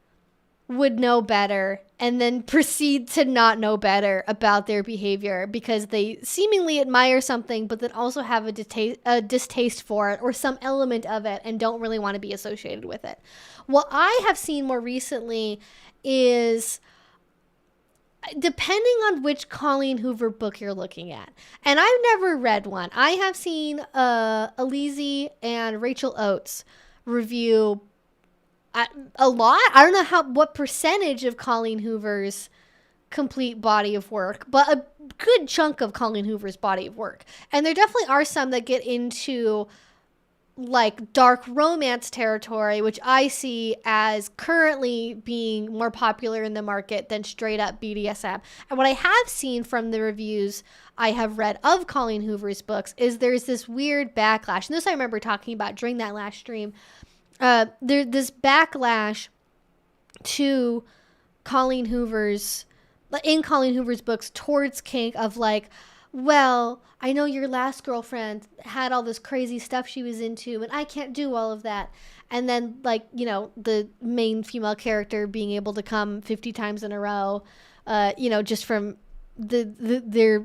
would know better and then proceed to not know better about their behavior because they seemingly admire something but then also have a distaste for it or some element of it and don't really want to be associated with it. What I have seen more recently is, depending on which Colleen Hoover book you're looking at, and I've never read one. I have seen Elise and Rachel Oates review a lot. I don't know what percentage of Colleen Hoover's complete body of work, but a good chunk of Colleen Hoover's body of work. And there definitely are some that get into like dark romance territory, which I see as currently being more popular in the market than straight up BDSM. And what I have seen from the reviews I have read of Colleen Hoover's books is there's this weird backlash. And this I remember talking about during that last stream. There's this backlash to Colleen Hoover's books towards kink of like, well, I know your last girlfriend had all this crazy stuff she was into and I can't do all of that. And then like, you know, the main female character being able to come 50 times in a row, you know, just from their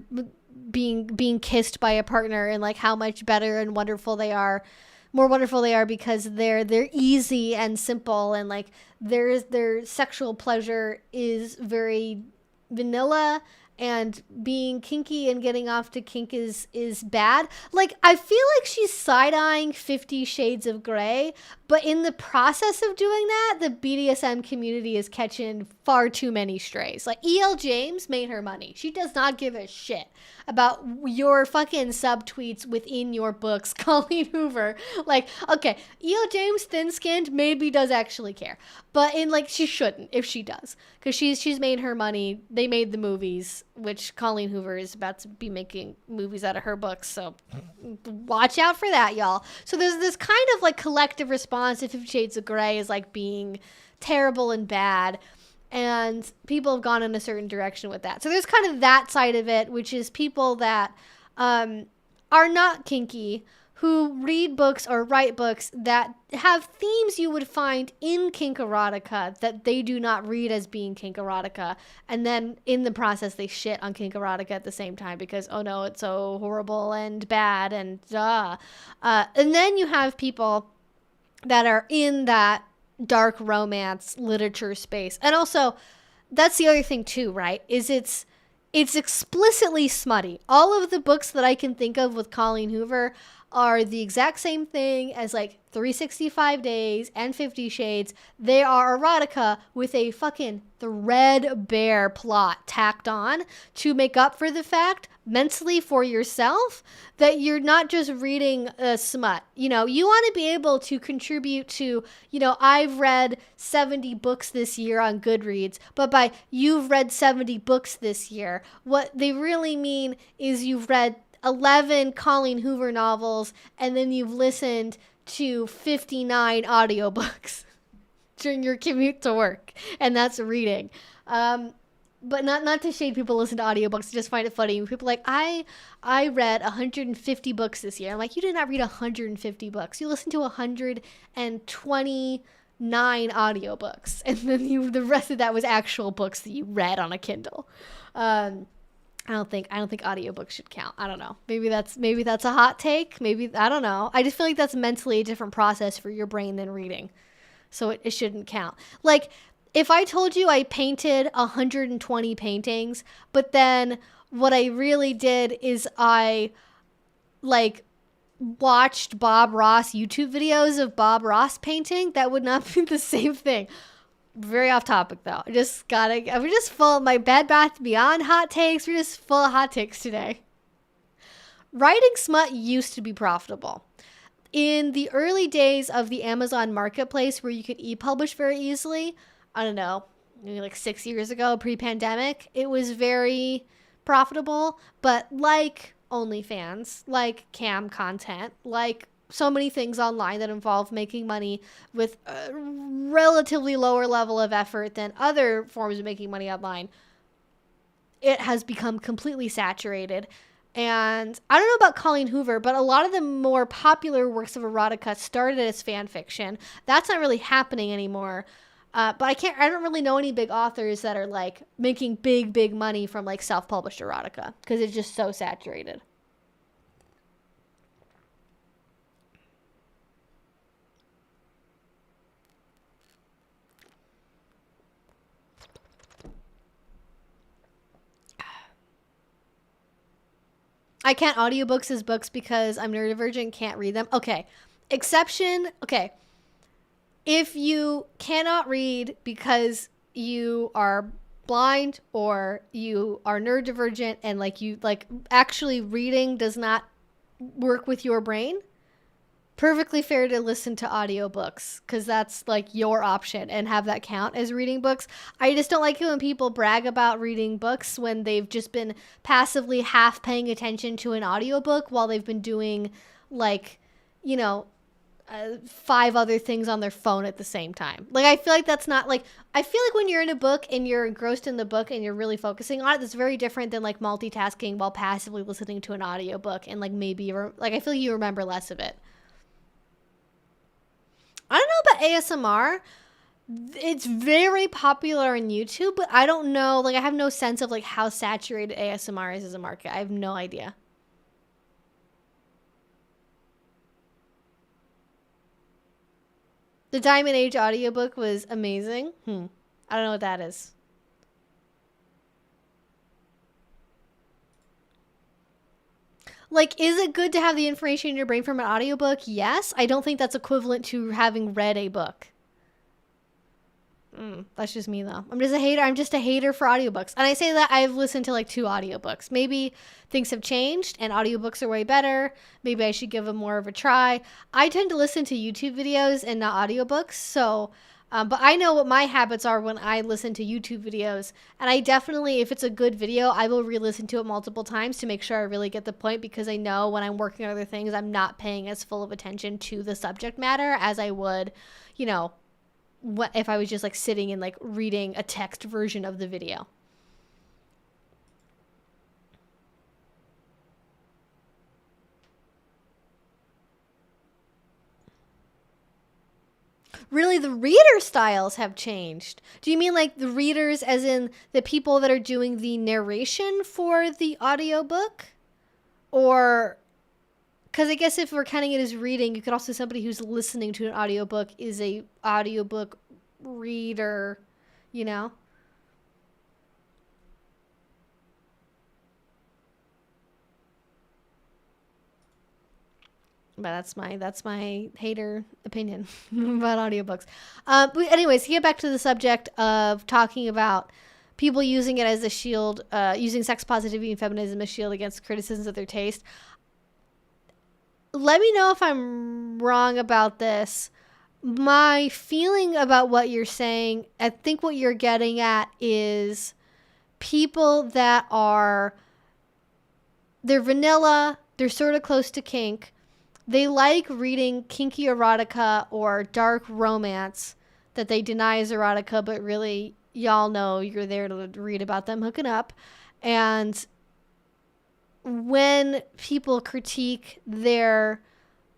being kissed by a partner and like how much better and wonderful they are. More wonderful they are because they're easy and simple, and like their sexual pleasure is very vanilla, and being kinky and getting off to kink is bad. Like, I feel like she's side-eyeing 50 Shades of Grey, but in the process of doing that, the BDSM community is catching far too many strays. Like, E.L. James made her money. She does not give a shit about your fucking subtweets within your books. Colleen Hoover, like, okay, E.L. James, thin-skinned, maybe does actually care, but in like, she shouldn't if she does, because she's made her money. They made the movies, which Colleen Hoover is about to be making movies out of her books, so watch out for that, y'all. So there's this kind of like collective response to 50 Shades of Grey is like being terrible and bad, and people have gone in a certain direction with that. So there's kind of that side of it, which is people that are not kinky, who read books or write books that have themes you would find in kink erotica that they do not read as being kink erotica. And then in the process, they shit on kink erotica at the same time because, oh no, it's so horrible and bad and and then you have people that are in that dark romance literature space. And also, that's the other thing too, right? Is it's explicitly smutty. All of the books that I can think of with Colleen Hoover are the exact same thing as like 365 Days and 50 Shades. They are erotica with a fucking threadbare plot tacked on to make up for the fact mentally for yourself that you're not just reading a smut. You know, you want to be able to contribute to, you know, I've read 70 books this year on Goodreads, but by you've read 70 books this year, what they really mean is you've read 11 Colleen Hoover novels, and then you've listened to 59 audiobooks during your commute to work, and that's reading. But not to shade people listen to audiobooks, I just find it funny. People are like, I read 150 books this year. I'm like, you did not read 150 books. You listened to 129 audiobooks, and then the rest of that was actual books that you read on a Kindle. I don't think audiobooks should count. I don't know. Maybe that's a hot take. Maybe, I don't know. I just feel like that's mentally a different process for your brain than reading. So it shouldn't count. Like, if I told you I painted 120 paintings, but then what I really did is I like watched Bob Ross YouTube videos of Bob Ross painting, that would not be the same thing. Very off topic though. We're just full of my Bed Bath Beyond hot takes. We're just full of hot takes today. Writing smut used to be profitable. In the early days of the Amazon marketplace where you could e-publish very easily, I don't know, maybe like 6 years ago, pre-pandemic, it was very profitable. But like OnlyFans, like cam content, like so many things online that involve making money with a relatively lower level of effort than other forms of making money online, it has become completely saturated. And I don't know about Colleen Hoover, but a lot of the more popular works of erotica started as fan fiction. That's not really happening anymore. But I don't really know any big authors that are like making big money from like self-published erotica because it's just so saturated. I can't audiobooks as books because I'm neurodivergent, can't read them. Okay. Exception. Okay. If you cannot read because you are blind or you are neurodivergent and like you like actually reading does not work with your brain, perfectly fair to listen to audiobooks because that's like your option and have that count as reading books. I just don't like it when people brag about reading books when they've just been passively half paying attention to an audiobook while they've been doing like, you know, 5 other things on their phone at the same time. Like, I feel like that's not like, I feel like when you're in a book and you're engrossed in the book and you're really focusing on it, that's very different than like multitasking while passively listening to an audiobook and like maybe you're like, I feel like you remember less of it. I don't know about ASMR. It's very popular on YouTube, but I don't know, like I have no sense of like how saturated ASMR is as a market. I have no idea. The Diamond Age audiobook was amazing. I don't know what that is. Like, is it good to have the information in your brain from an audiobook? Yes. I don't think that's equivalent to having read a book. That's just me, though. I'm just a hater for audiobooks. And I say that I've listened to like 2 audiobooks. Maybe things have changed and audiobooks are way better. Maybe I should give them more of a try. I tend to listen to YouTube videos and not audiobooks. So, but I know what my habits are when I listen to YouTube videos. And I definitely, if it's a good video, I will re-listen to it multiple times to make sure I really get the point, because I know when I'm working on other things, I'm not paying as full of attention to the subject matter as I would, you know, what if I was just like sitting and like reading a text version of the video. Really, the reader styles have changed. Do you mean like the readers as in the people that are doing the narration for the audiobook? Or, because I guess if we're counting it as reading, you could also say somebody who's listening to an audiobook is a audiobook reader, you know? But that's my hater opinion about audiobooks. But anyways, to get back to the subject of talking about people using it as a shield, using sex positivity and feminism as a shield against criticisms of their taste. Let me know if I'm wrong about this. My feeling about what you're saying, I think what you're getting at is people that they're vanilla, they're sort of close to kink. They like reading kinky erotica or dark romance that they deny is erotica, but really, y'all know you're there to read about them hooking up. And when people critique their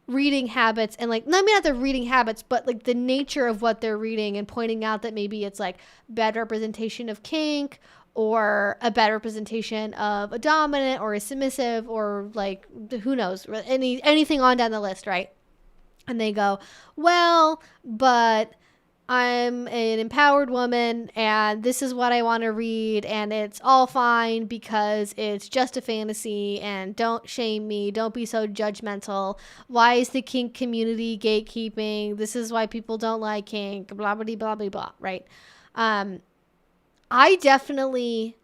reading habits and like, no, I mean not their reading habits, but like the nature of what they're reading and pointing out that maybe it's like bad representation of kink or a bad representation of a dominant or a submissive or like, who knows, anything on down the list, right? And they go, well, but I'm an empowered woman and this is what I want to read and it's all fine because it's just a fantasy and don't shame me. Don't be so judgmental. Why is the kink community gatekeeping? This is why people don't like kink, blah, blah, blah, blah, blah, right? I definitely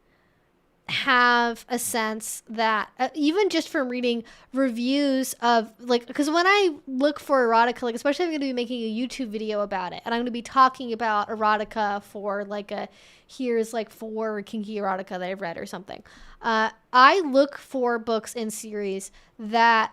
have a sense that even just from reading reviews of like, because when I look for erotica, like especially if I'm going to be making a YouTube video about it and I'm going to be talking about erotica for like here's like 4 kinky erotica that I've read or something, I look for books and series that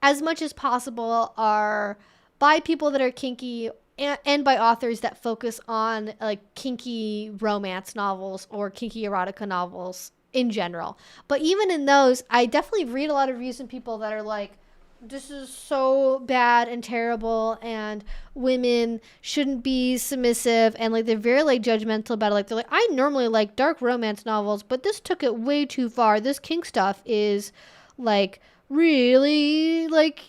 as much as possible are by people that are kinky and by authors that focus on like kinky romance novels or kinky erotica novels in general. But even in those, I definitely read a lot of reviews from people that are like, this is so bad and terrible and women shouldn't be submissive, and like they're very like judgmental about it. Like they're like, I normally like dark romance novels, but this took it way too far. This kink stuff is like really like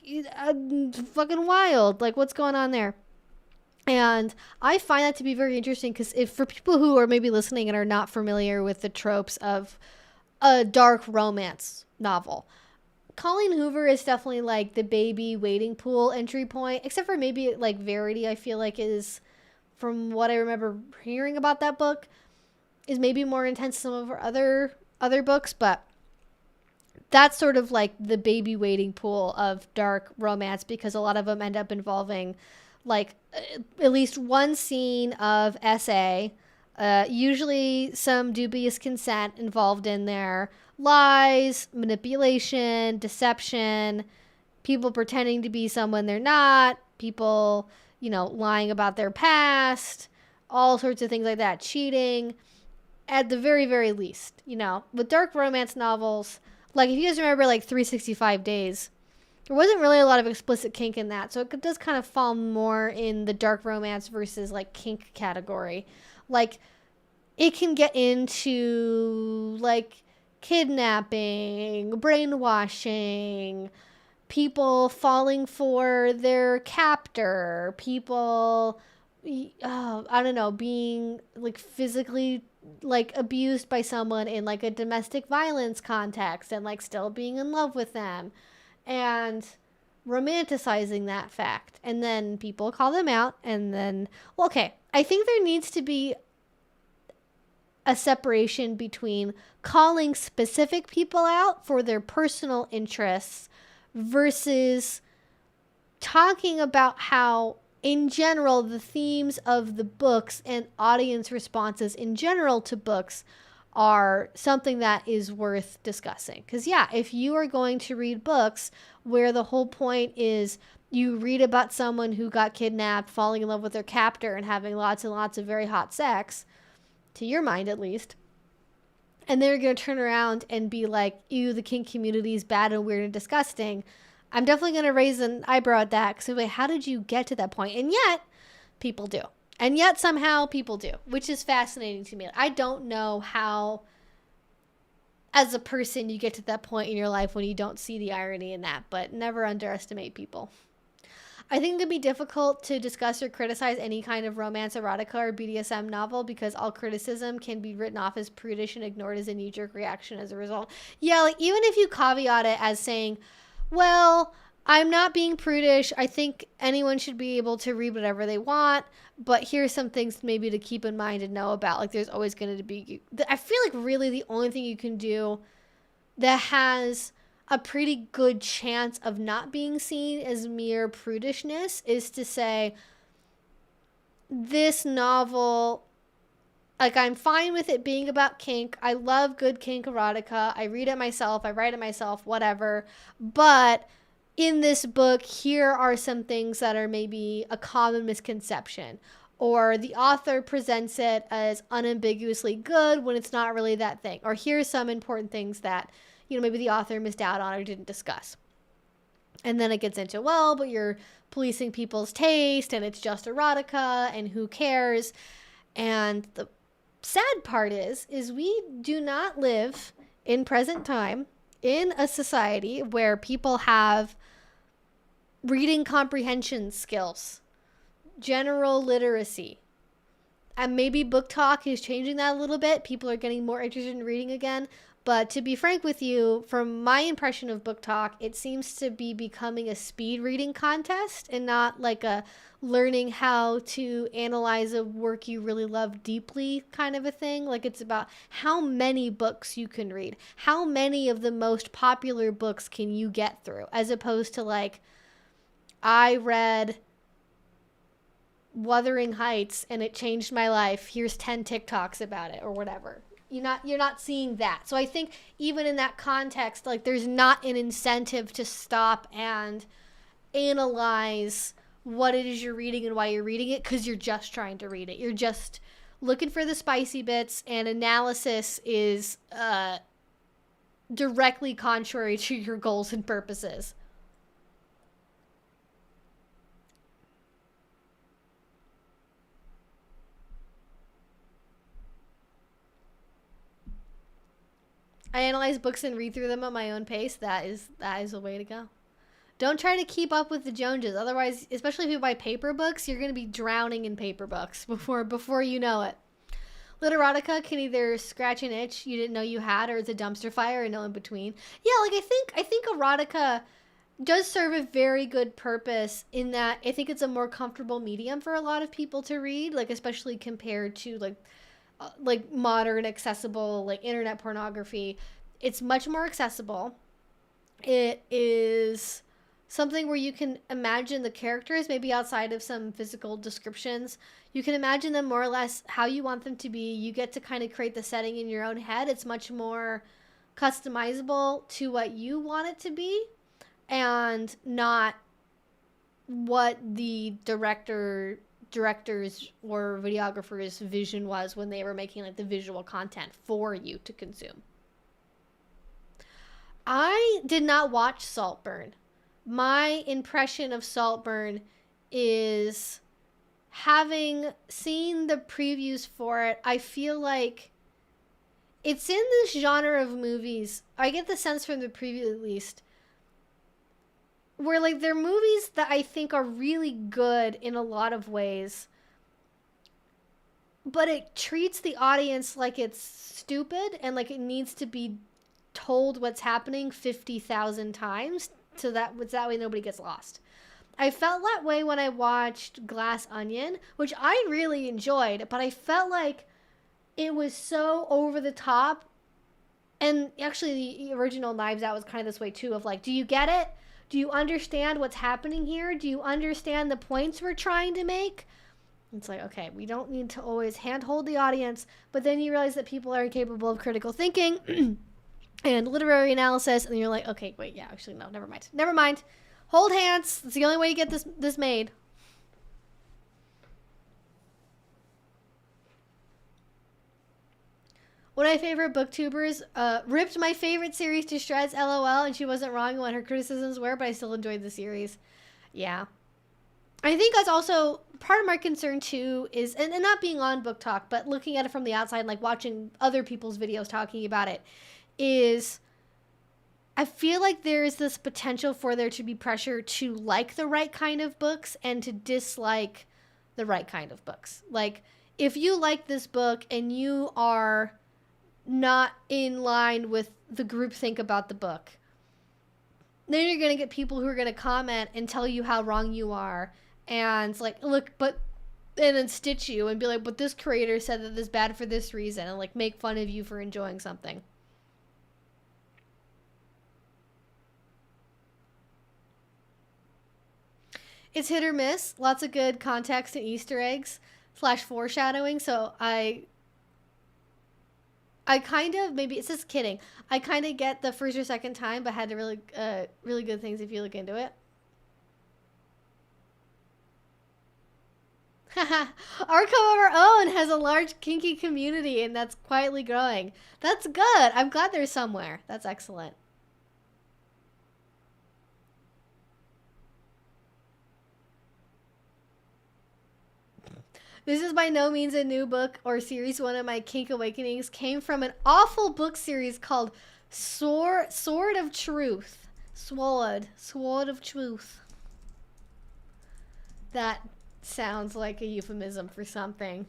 fucking wild. Like what's going on there? And I find that to be very interesting because if for people who are maybe listening and are not familiar with the tropes of a dark romance novel, Colleen Hoover is definitely like the baby waiting pool entry point, except for maybe like Verity, I feel like is, from what I remember hearing about that book, is maybe more intense than some of her other books, but that's sort of like the baby waiting pool of dark romance, because a lot of them end up involving like at least one scene of SA, usually some dubious consent involved in there, lies, manipulation, deception, people pretending to be someone they're not, people, lying about their past, all sorts of things like that, cheating, at the very, very least. With dark romance novels, like if you guys remember like 365 Days, there wasn't really a lot of explicit kink in that, so it does kind of fall more in the dark romance versus like kink category. Like it can get into like kidnapping, brainwashing, people falling for their captor, people, I don't know, being like physically like abused by someone in like a domestic violence context and like still being in love with them and romanticizing that fact. And then people call them out, and then, well, okay, I think there needs to be a separation between calling specific people out for their personal interests versus talking about how, in general, the themes of the books and audience responses in general to books are something that is worth discussing. Because, yeah, if you are going to read books where the whole point is you read about someone who got kidnapped, falling in love with their captor, and having lots and lots of very hot sex, to your mind at least, and they're going to turn around and be like, ew, the kink community is bad and weird and disgusting, I'm definitely going to raise an eyebrow at that, because wait, how did you get to that point? And yet, people do. And yet, somehow, people do, which is fascinating to me. I don't know how, as a person, you get to that point in your life when you don't see the irony in that, but never underestimate people. I think it can be difficult to discuss or criticize any kind of romance, erotica, or BDSM novel because all criticism can be written off as prudish and ignored as a knee-jerk reaction as a result. Yeah, like even if you caveat it as saying, well, I'm not being prudish, I think anyone should be able to read whatever they want, but here's some things maybe to keep in mind and know about. Like there's always going to be, I feel like really the only thing you can do that has a pretty good chance of not being seen as mere prudishness is to say, this novel, like I'm fine with it being about kink. I love good kink erotica. I read it myself. I write it myself, whatever. But in this book, here are some things that are maybe a common misconception. Or the author presents it as unambiguously good when it's not really that thing. Or here's some important things that, maybe the author missed out on or didn't discuss. And then it gets into, well, but you're policing people's taste and it's just erotica and who cares. And the sad part is we do not live in present time in a society where people have reading comprehension skills, general literacy. And maybe BookTok is changing that a little bit. People are getting more interested in reading again. But to be frank with you, from my impression of BookTok, it seems to be becoming a speed reading contest and not like a learning how to analyze a work you really love deeply kind of a thing. Like it's about how many books you can read. How many of the most popular books can you get through? As opposed to like, I read Wuthering Heights and it changed my life. Here's 10 TikToks about it or whatever. You're not seeing that. So I think even in that context, like there's not an incentive to stop and analyze what it is you're reading and why you're reading it, because you're just trying to read it. You're just looking for the spicy bits, and analysis is directly contrary to your goals and purposes. I analyze books and read through them at my own pace. That is the way to go. Don't try to keep up with the Joneses. Otherwise, especially if you buy paper books, you're going to be drowning in paper books before you know it. Literotica can either scratch an itch you didn't know you had, or it's a dumpster fire and no in between. Yeah, like I think erotica does serve a very good purpose in that I think it's a more comfortable medium for a lot of people to read, like especially compared to like modern accessible like internet pornography. It's much more accessible. It is something where you can imagine the characters maybe outside of some physical descriptions. You can imagine them more or less how you want them to be. You get to kind of create the setting in your own head. It's much more customizable to what you want it to be and not what the directors or videographers' vision was when they were making like the visual content for you to consume. I did not watch Saltburn. My impression of Saltburn is, having seen the previews for it, I feel like it's in this genre of movies. I get the sense from the preview at least, where like they're movies that I think are really good in a lot of ways, but it treats the audience like it's stupid and like it needs to be told what's happening 50,000 times so that way nobody gets lost. I felt that way when I watched Glass Onion, which I really enjoyed, but I felt like it was so over the top. And actually the original Knives Out was kind of this way too, of like, do you get it? Do you understand what's happening here? Do you understand the points we're trying to make? It's like, okay, we don't need to always handhold the audience, but then you realize that people are incapable of critical thinking and literary analysis, and you're like, okay, wait, yeah, actually, no, never mind. Hold hands. It's the only way you get this made. One of my favorite booktubers ripped my favorite series to shreds, LOL, and she wasn't wrong in what her criticisms were, but I still enjoyed the series. Yeah. I think that's also part of my concern too, is, and not being on BookTok, but looking at it from the outside, like watching other people's videos talking about it, is I feel like there is this potential for there to be pressure to like the right kind of books and to dislike the right kind of books. Like, if you like this book and you are not in line with the groupthink about the book, then you're going to get people who are going to comment and tell you how wrong you are. And like, look, but, and then stitch you and be like, but this creator said that this is bad for this reason, and like make fun of you for enjoying something. It's hit or miss. Lots of good context and Easter eggs / foreshadowing. So I kind of, maybe it's just kidding. I kind of get the first or second time, but had to really good things if you look into it. Our Co of Our Own has a large kinky community, and that's quietly growing. That's good. I'm glad they're somewhere. That's excellent. This is by no means a new book or series. One of my kink awakenings came from an awful book series called Sword of Truth. Sword of Truth. That sounds like a euphemism for something.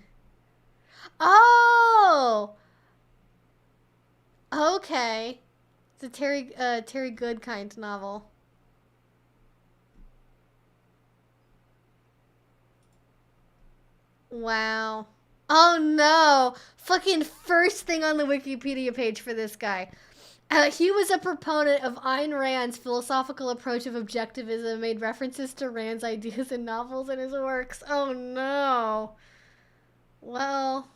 Oh! Okay. It's a Terry Goodkind novel. Wow. Oh no. Fucking first thing on the Wikipedia page for this guy. He was a proponent of Ayn Rand's philosophical approach of objectivism, made references to Rand's ideas in novels and his works. Oh no. Well,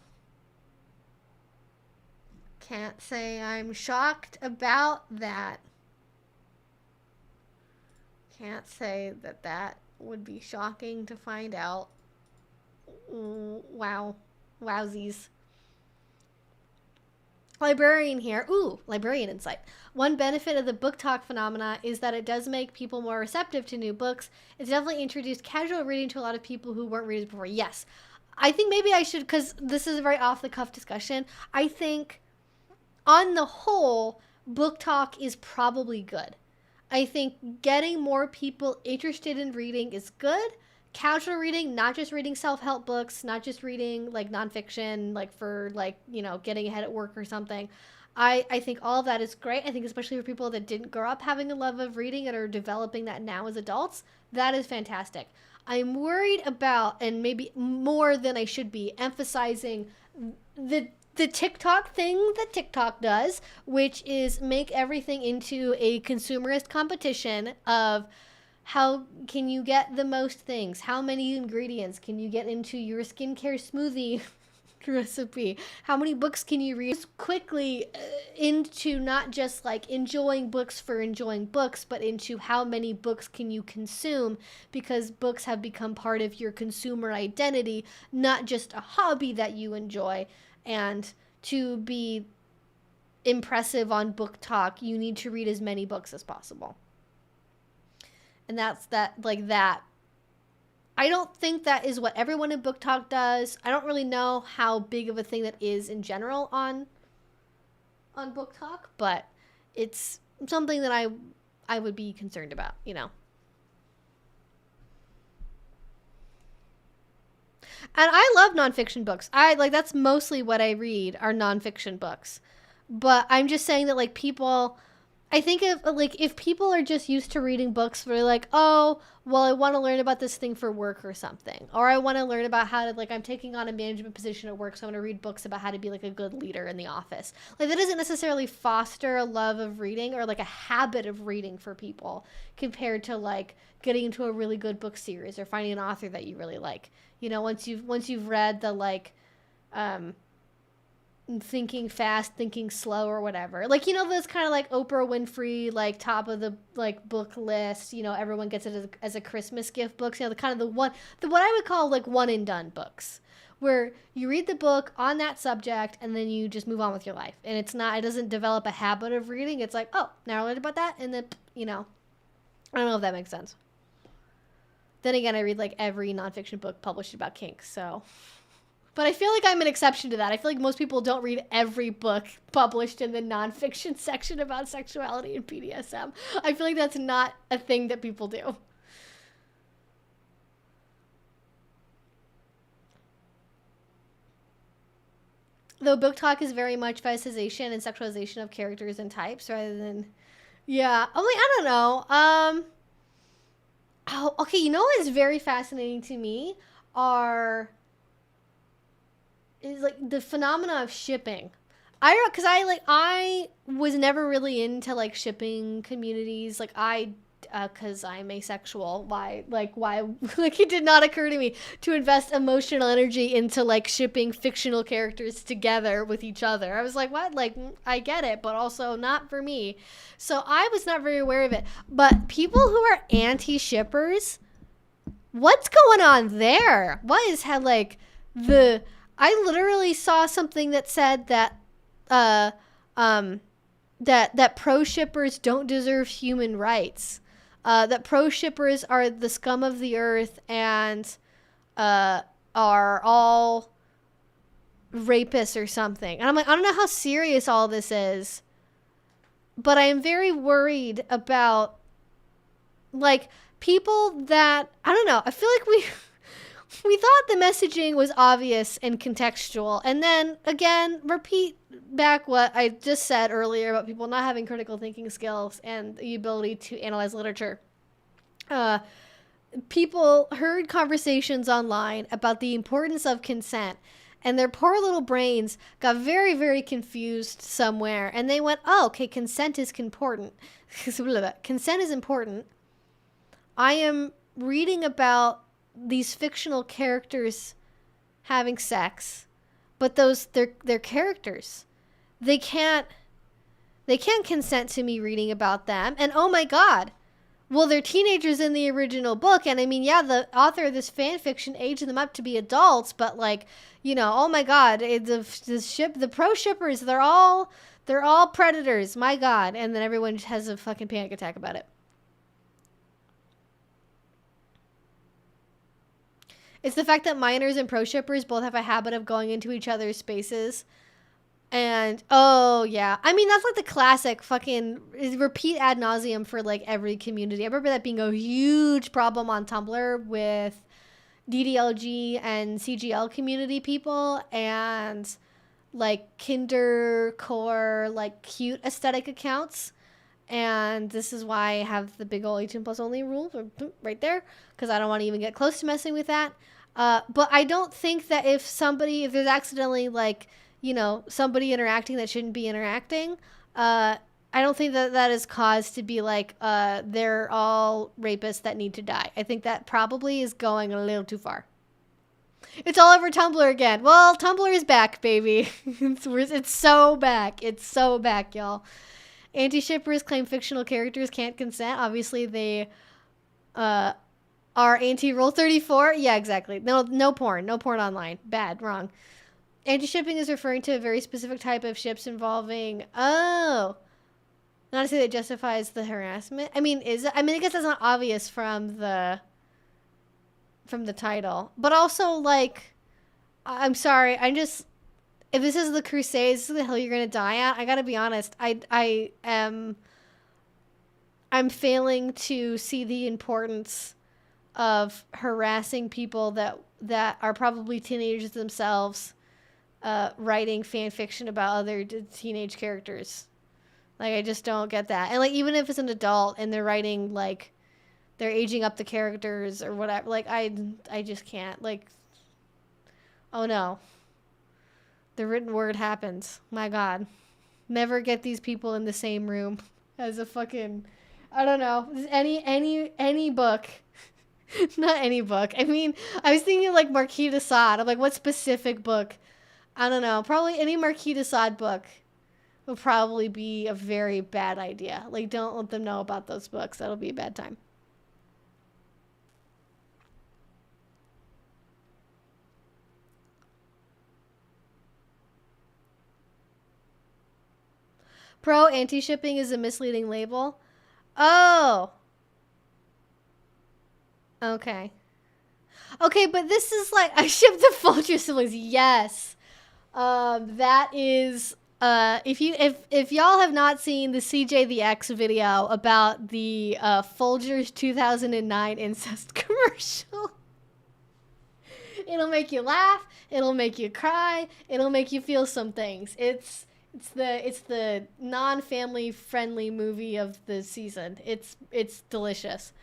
can't say I'm shocked about that. Can't say that that would be shocking to find out. Wow. Wowsies. Librarian here. Ooh, librarian insight. One benefit of the BookTok phenomena is that it does make people more receptive to new books. It's definitely introduced casual reading to a lot of people who weren't readers before. Yes. I think maybe I should, because this is a very off-the-cuff discussion, I think on the whole, BookTok is probably good. I think getting more people interested in reading is good. casual reading, not just reading self-help books, not just reading like nonfiction, like for like, you know, getting ahead at work or something. I think all of that is great. I think especially for people that didn't grow up having a love of reading and are developing that now as adults, that is fantastic. I'm worried about, and maybe more than I should be, emphasizing the TikTok thing that TikTok does, which is make everything into a consumerist competition of how can you get the most things? How many ingredients can you get into your skincare smoothie recipe? How many books can you read quickly into not just like enjoying books for enjoying books, but into how many books can you consume, because books have become part of your consumer identity, not just a hobby that you enjoy. And to be impressive on BookTok, you need to read as many books as possible. And that's that, like that. I don't think that is what everyone in BookTok does. I don't really know how big of a thing that is in general on BookTok, but it's something that I would be concerned about, you know. And I love nonfiction books. That's mostly what I read are nonfiction books. But I'm just saying that like people, I think if people are just used to reading books where like, oh, well, I want to learn about this thing for work or something, or I want to learn about how to, like, I'm taking on a management position at work, so I'm going to read books about how to be like a good leader in the office. Like, that doesn't necessarily foster a love of reading or like a habit of reading for people compared to like getting into a really good book series or finding an author that you really like. You know, once you've read the like, Thinking Fast, Thinking Slow or whatever. Like, you know, those kind of like Oprah Winfrey, like top of the like book list, you know, everyone gets it as a Christmas gift books, you know, the what I would call like one and done books, where you read the book on that subject and then you just move on with your life. And it doesn't develop a habit of reading. It's like, oh, now I learned about that. And then, you know, I don't know if that makes sense. Then again, I read like every nonfiction book published about kink, so. But I feel like I'm an exception to that. I feel like most people don't read every book published in the nonfiction section about sexuality and BDSM. I feel like that's not a thing that people do. Though BookTok is very much fetishization and sexualization of characters and types rather than, yeah. Oh, like, I don't know. Oh, okay. You know what is very fascinating to me is like the phenomena of shipping. I was never really into like shipping communities. Like cause I'm asexual. Why, like it did not occur to me to invest emotional energy into like shipping fictional characters together with each other. I was like, what? Like, I get it, but also not for me. So I was not very aware of it. But people who are anti-shippers, what's going on there? What is like I literally saw something that said that that pro shippers don't deserve human rights. That pro shippers are the scum of the earth and are all rapists or something. And I'm like, I don't know how serious all this is, but I am very worried about like people that, I don't know, I feel like we thought the messaging was obvious and contextual. And then, again, repeat back what I just said earlier about people not having critical thinking skills and the ability to analyze literature. People heard conversations online about the importance of consent, and their poor little brains got very, very confused somewhere. And they went, oh, okay, consent is important. Consent is important. I am reading about these fictional characters having sex, but they're characters. They can't consent to me reading about them. And oh my God, well, they're teenagers in the original book, and I mean, yeah, the author of this fan fiction aged them up to be adults, but like, you know, oh my God, the pro shippers, they're all predators. My God, and then everyone has a fucking panic attack about it. It's the fact that minors and pro shippers both have a habit of going into each other's spaces. And, oh, yeah. I mean, that's like the classic fucking repeat ad nauseum for like every community. I remember that being a huge problem on Tumblr with DDLG and CGL community people and like kindercore, like cute aesthetic accounts. And this is why I have the big old 18 plus only rule right there, because I don't want to even get close to messing with that. But I don't think that if there's accidentally like, you know, somebody interacting that shouldn't be interacting, I don't think that that is cause to be like, they're all rapists that need to die. I think that probably is going a little too far. It's all over Tumblr again. Well, Tumblr is back, baby. It's so back. It's so back, y'all. Anti-shippers claim fictional characters can't consent. Obviously, they are anti-Rule 34. Yeah, exactly. No porn. No porn online. Bad. Wrong. Anti-shipping is referring to a very specific type of ships involving... Oh. Not to say that justifies the harassment. I mean, is it? I mean, I guess that's not obvious from the title. But also, like... I'm sorry. I'm just... If this is the Crusades, this is the hill you're gonna die at. I gotta be honest. I'm failing to see the importance of harassing people that are probably teenagers themselves, writing fan fiction about other teenage characters. Like, I just don't get that. And like, even if it's an adult and they're writing like they're aging up the characters or whatever, like I just can't. Like, oh no. The written word happens. My God. Never get these people in the same room as a fucking, I don't know, any book. Not any book. I mean, I was thinking like Marquis de Sade. I'm like, what specific book? I don't know. Probably any Marquis de Sade book will probably be a very bad idea. Like, don't let them know about those books. That'll be a bad time. Pro anti-shipping is a misleading label. Oh. Okay. Okay, but this is like, I ship the Folger siblings. Yes. That is, if y'all have not seen the CJ the X video about the Folgers 2009 incest commercial, it'll make you laugh, it'll make you cry, it'll make you feel some things. It's the non-family friendly movie of the season. It's delicious.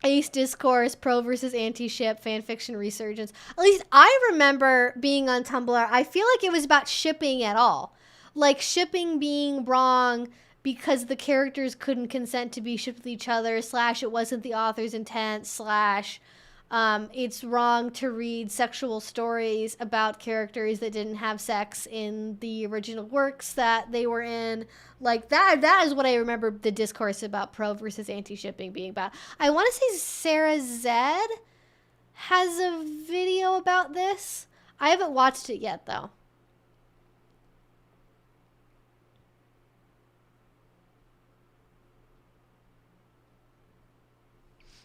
Ace Discourse, pro versus anti-ship, fanfiction resurgence. At least I remember being on Tumblr. I feel like it was about shipping at all. Like shipping being wrong because the characters couldn't consent to be shipped with each other, / it wasn't the author's intent, / it's wrong to read sexual stories about characters that didn't have sex in the original works that they were in. Like, that is what I remember the discourse about pro versus anti-shipping being about. I want to say Sarah Zed has a video about this. I haven't watched it yet, though.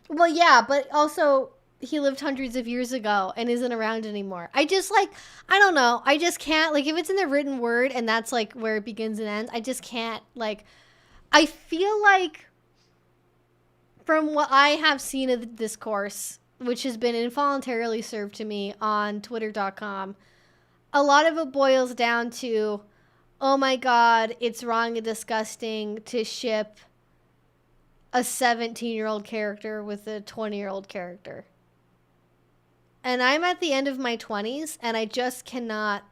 Well, yeah, but also he lived hundreds of years ago and isn't around anymore. I just like, I don't know. I just can't, like, if it's in the written word and that's like where it begins and ends, I just can't, like, I feel like from what I have seen of the discourse, which has been involuntarily served to me on twitter.com, a lot of it boils down to, oh my God, it's wrong and disgusting to ship a 17-year-old character with a 20-year-old character. And I'm at the end of my 20s, and I just cannot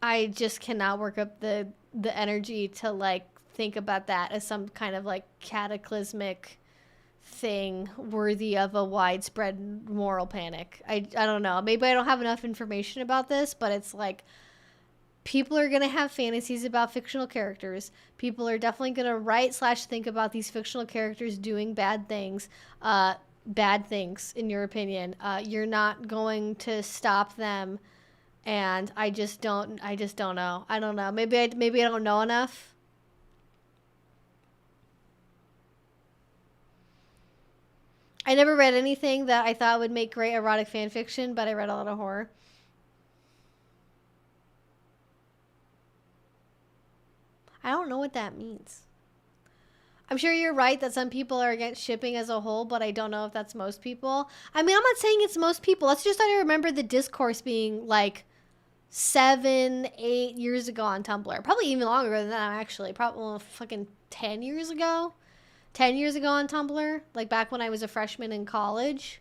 work up the energy to, like, think about that as some kind of, like, cataclysmic thing worthy of a widespread moral panic. I don't know. Maybe I don't have enough information about this, but it's like, people are going to have fantasies about fictional characters. People are definitely going to write / think about these fictional characters doing bad things. Bad things, in your opinion. You're not going to stop them. And I just don't know. I don't know. Maybe I don't know enough. I never read anything that I thought would make great erotic fan fiction, but I read a lot of horror. I don't know what that means. I'm sure you're right that some people are against shipping as a whole, but I don't know if that's most people. I mean, I'm not saying it's most people. Let's just try to remember the discourse being like 7, 8 years ago on Tumblr. Probably even longer than that, actually. Probably fucking 10 years ago. 10 years ago on Tumblr. Like back when I was a freshman in college.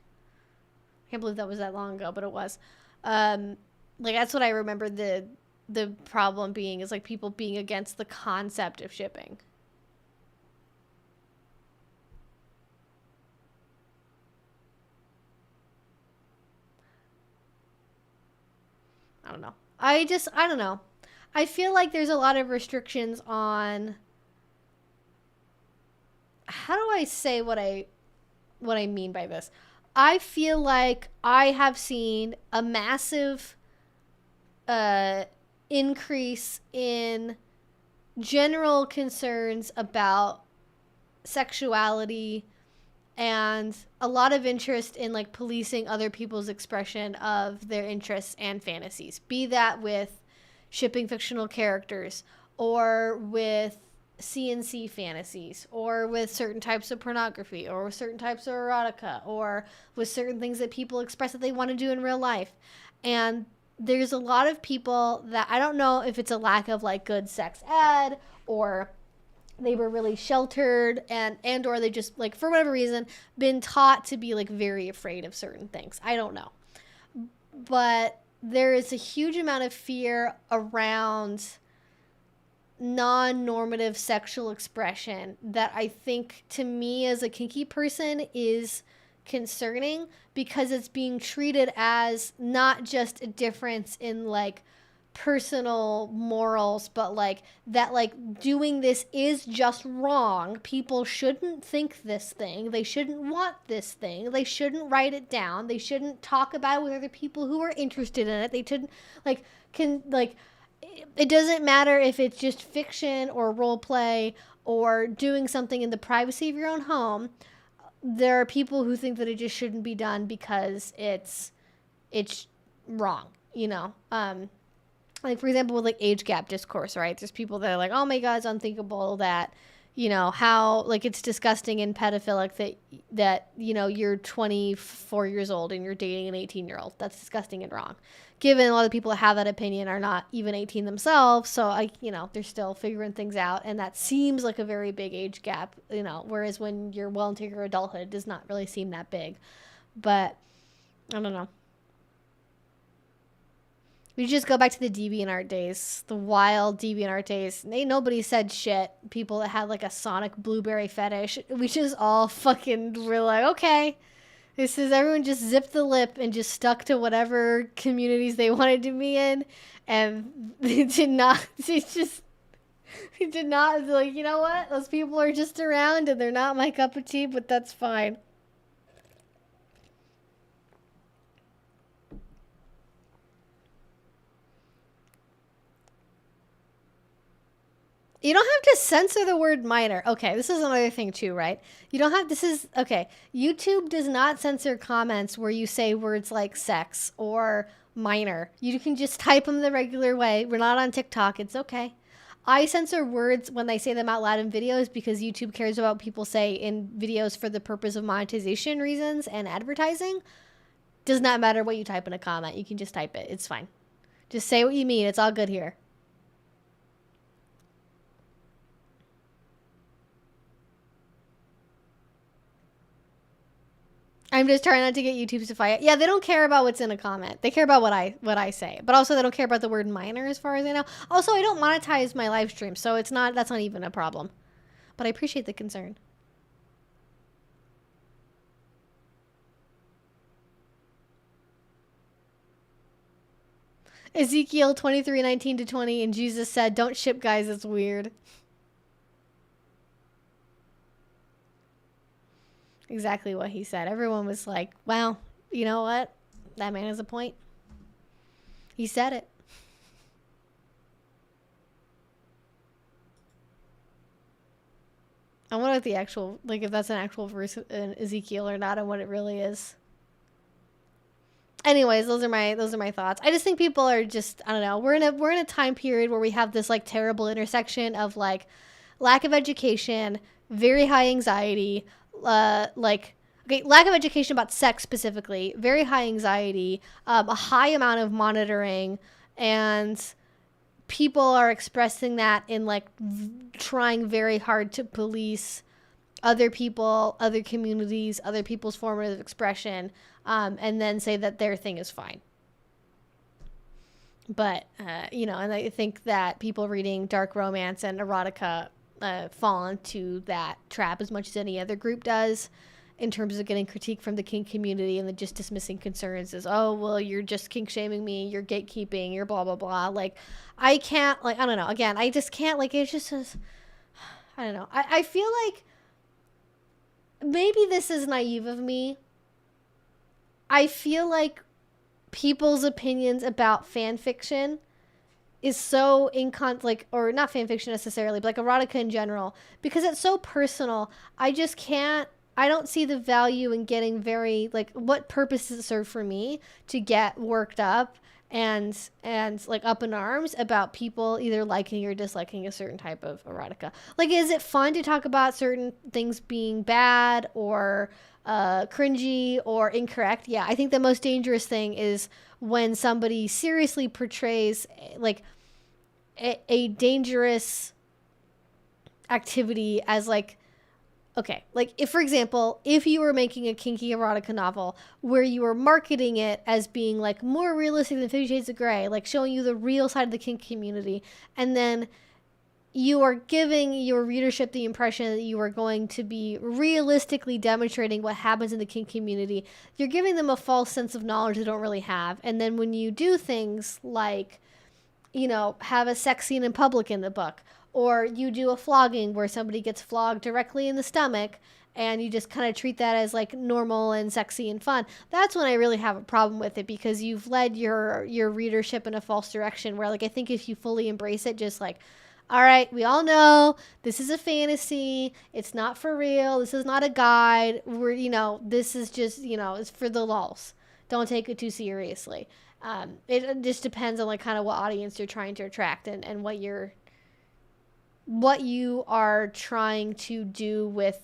I can't believe that was that long ago, but it was. Like that's what I remember the problem being, is like people being against the concept of shipping. I don't know. I don't know. I feel like there's a lot of restrictions on, how do I say what I mean by this? I feel like I have seen a massive increase in general concerns about sexuality and a lot of interest in like policing other people's expression of their interests and fantasies, be that with shipping fictional characters or with CNC fantasies or with certain types of pornography or with certain types of erotica or with certain things that people express that they want to do in real life. And there's a lot of people that, I don't know if it's a lack of like good sex ed, or they were really sheltered and or they just like for whatever reason been taught to be like very afraid of certain things. I don't know. But there is a huge amount of fear around non-normative sexual expression that I think, to me as a kinky person, is concerning, because it's being treated as not just a difference in like personal morals, but like that like doing this is just wrong. People shouldn't think this thing. They shouldn't want this thing. They shouldn't write it down. They shouldn't talk about it with other people who are interested in it. They shouldn't it doesn't matter if it's just fiction or role play or doing something in the privacy of your own home. There are people who think that it just shouldn't be done because it's wrong, you know? Like, for example, with like age gap discourse, right? There's people that are like, oh my God, it's unthinkable that, you know, how, like, it's disgusting and pedophilic that, you know, you're 24 years old and you're dating an 18-year-old. That's disgusting and wrong. Given a lot of people that have that opinion are not even 18 themselves. So, they're still figuring things out. And that seems like a very big age gap, you know, whereas when you're well into your adulthood, it does not really seem that big. But I don't know. We just go back to the DeviantArt days, the wild DeviantArt days. Ain't nobody said shit. People that had like a sonic blueberry fetish. We just all fucking were like, okay, this is, everyone just zipped the lip and just stuck to whatever communities they wanted to be in. And they did not, like, you know what? Those people are just around and they're not my cup of tea, but that's fine. You don't have to censor the word minor. Okay, this is another thing too, right? You don't have, okay. YouTube does not censor comments where you say words like sex or minor. You can just type them the regular way. We're not on TikTok. It's okay. I censor words when they say them out loud in videos because YouTube cares about people say in videos for the purpose of monetization reasons and advertising. Does not matter what you type in a comment. You can just type it. It's fine. Just say what you mean. It's all good here. I'm just trying not to get YouTube to fight. Yeah, they don't care about what's in a comment. They care about what I say. But also they don't care about the word minor as far as I know. Also, I don't monetize my live stream, so that's not even a problem. But I appreciate the concern. Ezekiel 23:19-20, and Jesus said, "Don't ship guys, it's weird." Exactly what he said. Everyone was like, wow, you know what? That man has a point. He said it. I wonder if the actual, like, if that's an actual verse in Ezekiel or not, and what it really is. Anyways, those are my thoughts. I just think people are just, I don't know. We're in a time period where we have this like terrible intersection of like lack of education, very high anxiety, lack of education about sex specifically, very high anxiety, a high amount of monitoring, and people are expressing that in like trying very hard to police other people, other communities, other people's forms of expression, and then say that their thing is fine. But, and I think that people reading dark romance and erotica fall into that trap as much as any other group does, in terms of getting critique from the kink community and then just dismissing concerns as, oh, well, you're just kink shaming me, you're gatekeeping, you're blah, blah, blah. Like, I can't, like, I don't know. Again, I just can't, like, it's just, I don't know. I feel like maybe this is naive of me. I feel like people's opinions about fan fiction is so or not fan fiction necessarily, but like erotica in general, because it's so personal. I just can't, I don't see the value in getting very, like, what purpose does it serve for me to get worked up and like up in arms about people either liking or disliking a certain type of erotica? Like, is it fun to talk about certain things being bad or cringy or incorrect? Yeah, I think the most dangerous thing is when somebody seriously portrays like a dangerous activity as like, okay, like if, for example, if you were making a kinky erotica novel where you were marketing it as being like more realistic than 50 Shades of Grey, like showing you the real side of the kink community, and then you are giving your readership the impression that you are going to be realistically demonstrating what happens in the kink community, you're giving them a false sense of knowledge they don't really have. And then when you do things like, have a sex scene in public in the book, or you do a flogging where somebody gets flogged directly in the stomach and you just kind of treat that as like normal and sexy and fun, that's when I really have a problem with it, because you've led your readership in a false direction where, like, I think if you fully embrace it, just like, all right, we all know this is a fantasy. It's not for real. This is not a guide. This is just, it's for the lulz. Don't take it too seriously. It just depends on like kind of what audience you're trying to attract and what you are trying to do with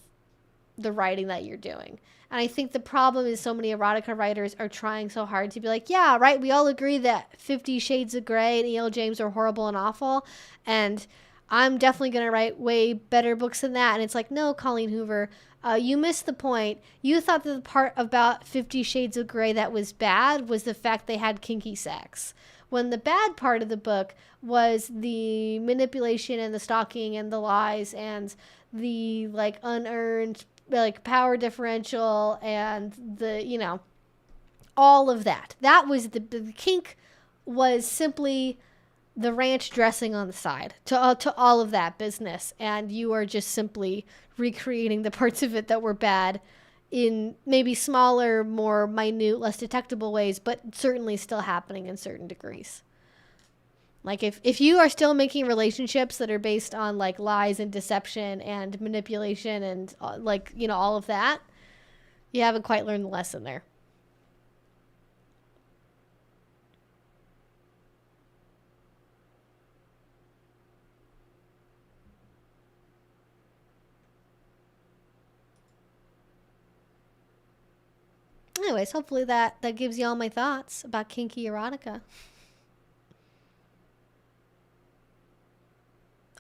the writing that you're doing. And I think the problem is so many erotica writers are trying so hard to be like, yeah, right, we all agree that 50 Shades of Grey and E.L. James are horrible and awful, and I'm definitely going to write way better books than that. And it's like, no, Colleen Hoover, you missed the point. You thought that the part about 50 Shades of Grey that was bad was the fact they had kinky sex, when the bad part of the book was the manipulation and the stalking and the lies and the like unearned like power differential and the all of that. That was the kink was simply the ranch dressing on the side to all of that business, and you are just simply recreating the parts of it that were bad in maybe smaller, more minute, less detectable ways, but certainly still happening in certain degrees. Like if you are still making relationships that are based on like lies and deception and manipulation and all of that, you haven't quite learned the lesson there. Anyways, hopefully that gives you all my thoughts about kinky erotica.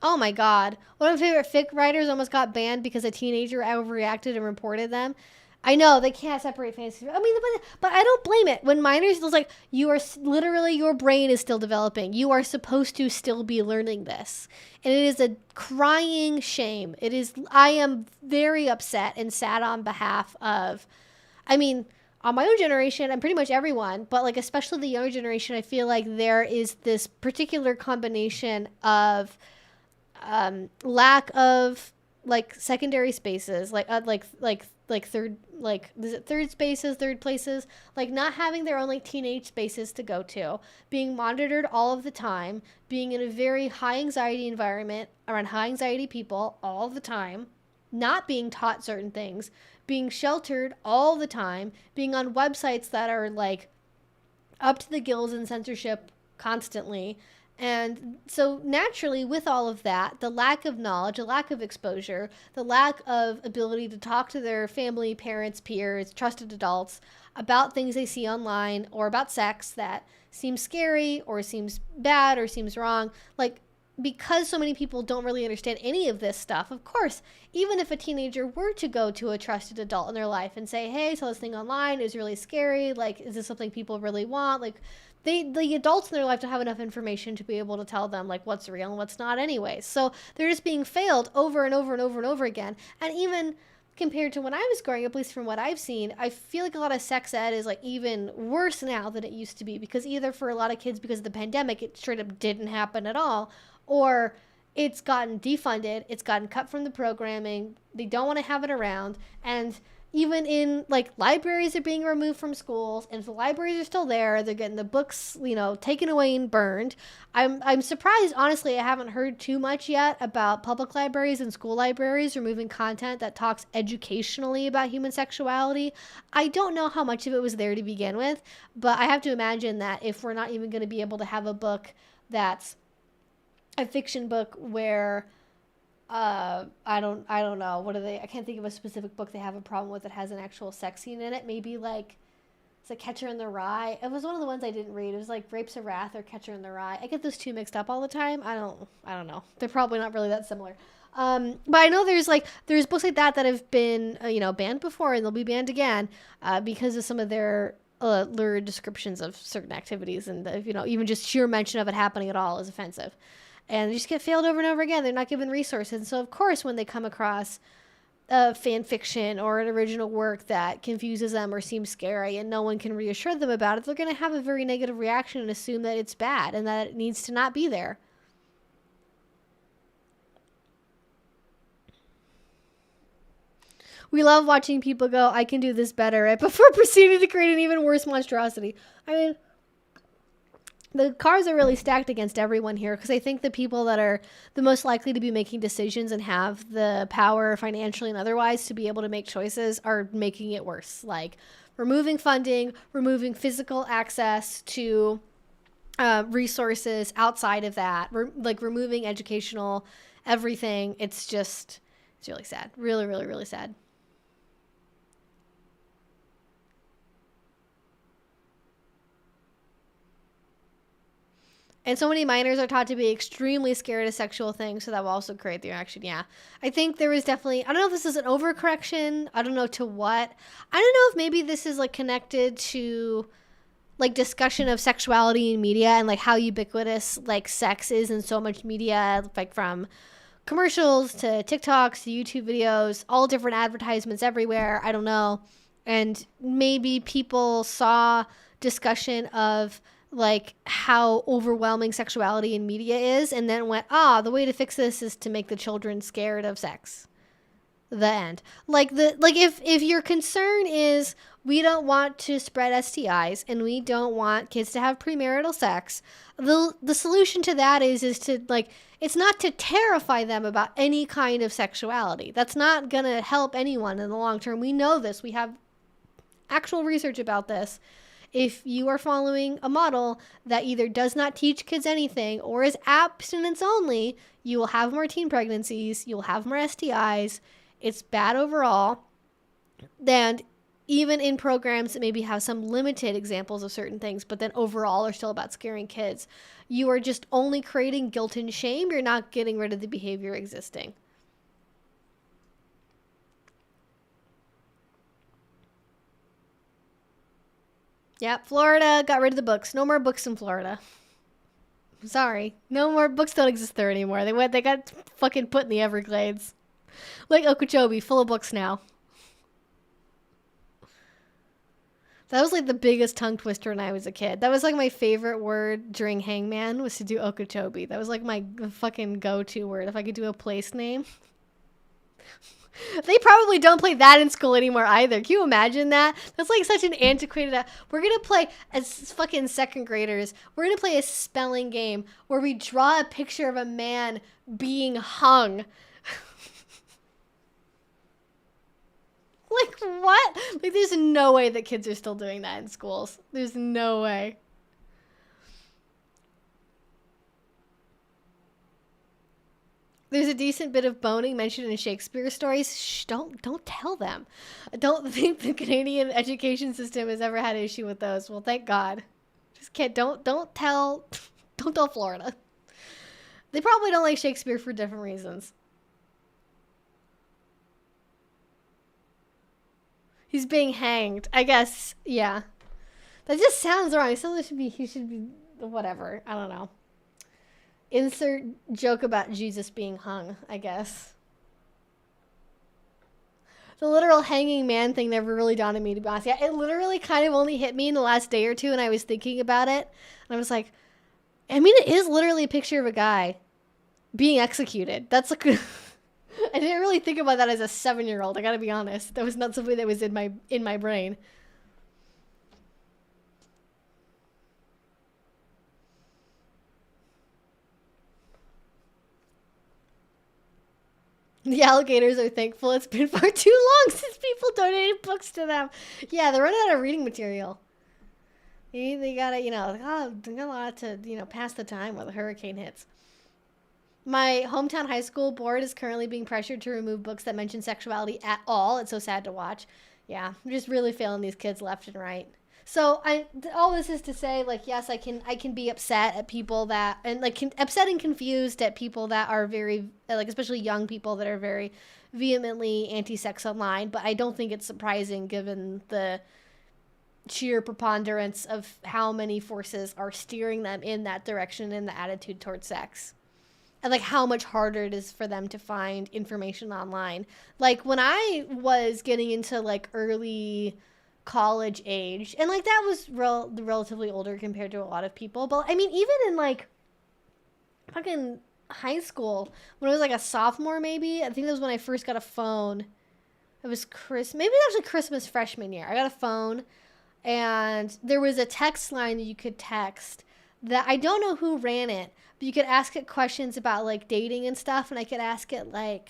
Oh my god. One of my favorite fic writers almost got banned because a teenager overreacted and reported them. I know, they can't separate fantasy. I mean, but I don't blame it. When minors, it's like, you are literally, your brain is still developing. You are supposed to still be learning this. And it is a crying shame. I am very upset and sad on behalf of, on my own generation and pretty much everyone, but like especially the younger generation, I feel like there is this particular combination of lack of like secondary spaces, like third, like is it third spaces, third places, like not having their own like teenage spaces to go to, being monitored all of the time, being in a very high anxiety environment around high anxiety people all the time, not being taught certain things, being sheltered all the time, being on websites that are like up to the gills in censorship constantly, And so naturally, with all of that, the lack of knowledge, the lack of exposure, the lack of ability to talk to their family, parents, peers, trusted adults about things they see online or about sex that seems scary or seems bad or seems wrong, like, because so many people don't really understand any of this stuff, of course, even if a teenager were to go to a trusted adult in their life and say, hey, saw this thing online, it was really scary, like, is this something people really want? Like, the adults in their life don't have enough information to be able to tell them, like, what's real and what's not anyway. So they're just being failed over and over and over and over again. And even compared to when I was growing up, at least from what I've seen, I feel like a lot of sex ed is, like, even worse now than it used to be, because either for a lot of kids, because of the pandemic, it straight up didn't happen at all, or it's gotten defunded, it's gotten cut from the programming, they don't want to have it around, and even in, like, libraries are being removed from schools, and if the libraries are still there, they're getting the books, you know, taken away and burned. I'm surprised, honestly, I haven't heard too much yet about public libraries and school libraries removing content that talks educationally about human sexuality. I don't know how much of it was there to begin with, but I have to imagine that if we're not even going to be able to have a book that's a fiction book where I don't know, what are they, I can't think of a specific book they have a problem with that has an actual sex scene in it. Maybe like it's like Catcher in the Rye. It was one of the ones I didn't read. It was like Grapes of Wrath or Catcher in the Rye. I get those two mixed up all the time. I don't know, they're probably not really that similar. But I know there's books like that have been banned before, and they'll be banned again because of some of their lurid descriptions of certain activities, and even just sheer mention of it happening at all is offensive. And they just get failed over and over again. They're not given resources. And so, of course, when they come across a fan fiction or an original work that confuses them or seems scary and no one can reassure them about it, they're going to have a very negative reaction and assume that it's bad and that it needs to not be there. We love watching people go, I can do this better, right? Before proceeding to create an even worse monstrosity. I mean, the cards are really stacked against everyone here, because I think the people that are the most likely to be making decisions and have the power financially and otherwise to be able to make choices are making it worse. Like removing funding, removing physical access to resources outside of that, like removing educational everything. It's really sad. Really, really, really sad. And so many minors are taught to be extremely scared of sexual things, so that will also create the reaction. Yeah. I think there is definitely, I don't know if this is an overcorrection. I don't know to what. I don't know if maybe this is like connected to like discussion of sexuality in media and like how ubiquitous like sex is in so much media, like from commercials to TikToks to YouTube videos, all different advertisements everywhere. I don't know. And maybe people saw discussion of like how overwhelming sexuality in media is, and then went, the way to fix this is to make the children scared of sex. The end. If your concern is we don't want to spread STIs and we don't want kids to have premarital sex, the solution to that is to like, it's not to terrify them about any kind of sexuality. That's not gonna help anyone in the long term. We know this. We have actual research about this. If you are following a model that either does not teach kids anything or is abstinence only, you will have more teen pregnancies, you'll have more STIs. It's bad overall. And even in programs that maybe have some limited examples of certain things, but then overall are still about scaring kids, you are just only creating guilt and shame. You're not getting rid of the behavior existing. Yep, Florida got rid of the books. No more books in Florida. Sorry. No more books don't exist there anymore. They got fucking put in the Everglades. Like Okeechobee, full of books now. That was like the biggest tongue twister when I was a kid. That was like my favorite word during Hangman was to do Okeechobee. That was like my fucking go-to word if I could do a place name. They probably don't play that in school anymore either. Can you imagine that? That's like such an antiquated... We're going to play, as fucking second graders, we're going to play a spelling game where we draw a picture of a man being hung. Like, what? Like, there's no way that kids are still doing that in schools. There's no way. There's a decent bit of boning mentioned in Shakespeare stories. Shh, don't tell them. I don't think the Canadian education system has ever had an issue with those. Well, thank God. Just can't. Don't tell. Don't tell Florida. They probably don't like Shakespeare for different reasons. He's being hanged. I guess. Yeah. That just sounds wrong. He should be whatever. I don't know. Insert joke about Jesus being hung, I guess. The literal hanging man thing never really dawned on me, to be honest. Yeah, it literally kind of only hit me in the last day or two, and I was thinking about it. And I was like, I mean, it is literally a picture of a guy being executed. That's like... I didn't really think about that as a 7-year-old, I gotta be honest. That was not something that was in my brain. The alligators are thankful it's been far too long since people donated books to them. Yeah, they're running out of reading material. They gotta, they got a lot to, pass the time while the hurricane hits. My hometown high school board is currently being pressured to remove books that mention sexuality at all. It's so sad to watch. Yeah, I'm just really failing these kids left and right. So all this is to say, like, yes, I can be upset at people that, and like upset and confused at people that are very, like, especially young people that are very vehemently anti-sex online. But I don't think it's surprising given the sheer preponderance of how many forces are steering them in that direction in the attitude towards sex. And like how much harder it is for them to find information online. Like when I was getting into like early college age, and like that was relatively older compared to a lot of people, but I mean even in like fucking high school when I was like a sophomore, maybe I think that was when I first got a phone. It was maybe actually Christmas freshman year. I got a phone and there was a text line that you could text that I don't know who ran it, but you could ask it questions about like dating and stuff, and I could ask it like,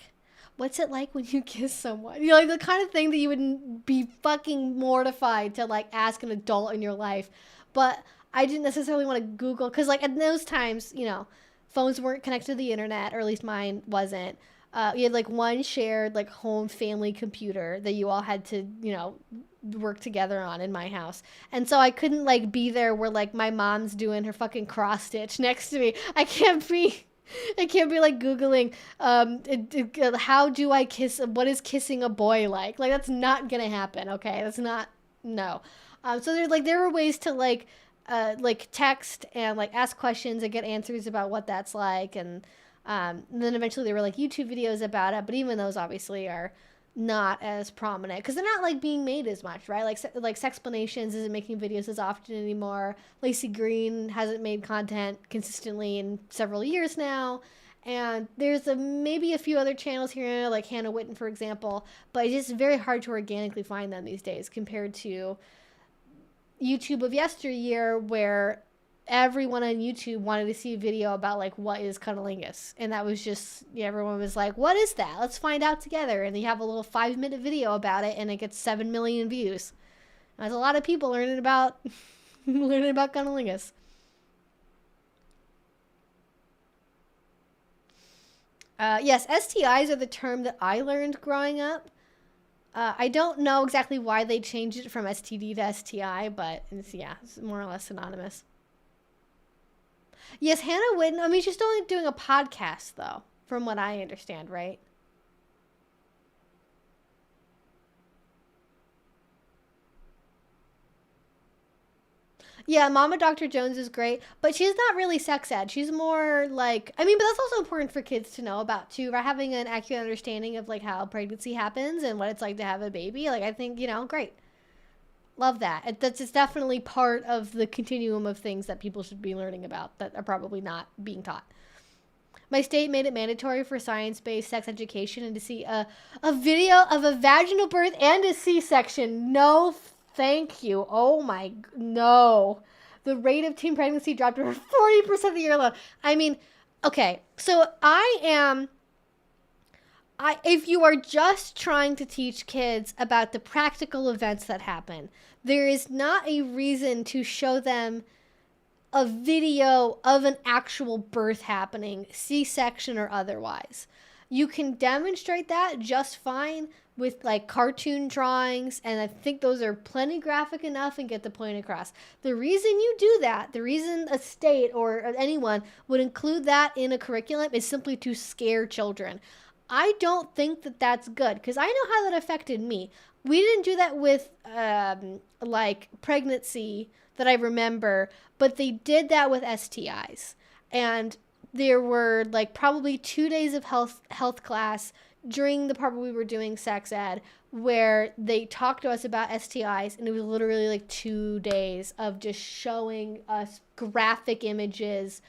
what's it like when you kiss someone? Like the kind of thing that you would be fucking mortified to like ask an adult in your life. But I didn't necessarily want to Google, because like at those times, phones weren't connected to the internet, or at least mine wasn't. You had like one shared like home family computer that you all had to, work together on in my house. And so I couldn't like be there where like my mom's doing her fucking cross stitch next to me. I can't be like Googling, how do I kiss, what is kissing a boy like? Like, that's not gonna happen, okay? That's not, no. So there were ways to like text and like ask questions and get answers about what that's like. And then eventually there were like YouTube videos about it, but even those obviously are not as prominent because they're not like being made as much, right? Like Sexplanations isn't making videos as often anymore. Lacey Green hasn't made content consistently in several years now, and there's maybe a few other channels here like Hannah Witten, for example, but it's just very hard to organically find them these days compared to YouTube of yesteryear, where everyone on YouTube wanted to see a video about like what is cunnilingus, and that was just everyone was like, what is that, let's find out together, and you have a little 5-minute video about it and it gets 7 million views. There's a lot of people learning about cunnilingus. Yes, STIs are the term that I learned growing up. I don't know exactly why they changed it from STD to STI, but it's more or less synonymous. Yes, Hannah Witten, I mean, she's still doing a podcast, though, from what I understand, right? Yeah, Mama Dr. Jones is great, but she's not really sex ed. She's more like, I mean, but that's also important for kids to know about, too, right? Having an accurate understanding of, like, how pregnancy happens and what it's like to have a baby. Like, I think, great. Love that. It's definitely part of the continuum of things that people should be learning about that are probably not being taught. My state made it mandatory for science-based sex education, and to see a video of a vaginal birth and a C-section. No, thank you. Oh my, no. The rate of teen pregnancy dropped over 40% the year alone. I mean, okay, so if you are just trying to teach kids about the practical events that happen, there is not a reason to show them a video of an actual birth happening, C-section or otherwise. You can demonstrate that just fine with like cartoon drawings, and I think those are plenty graphic enough and get the point across. The reason you do that, the reason a state or anyone would include that in a curriculum is simply to scare children. I don't think that that's good, because I know how that affected me. We didn't do that with like pregnancy that I remember, but they did that with STIs. And there were like probably 2 days of health class during the part where we were doing sex ed where they talked to us about STIs, and it was literally like 2 days of just showing us graphic images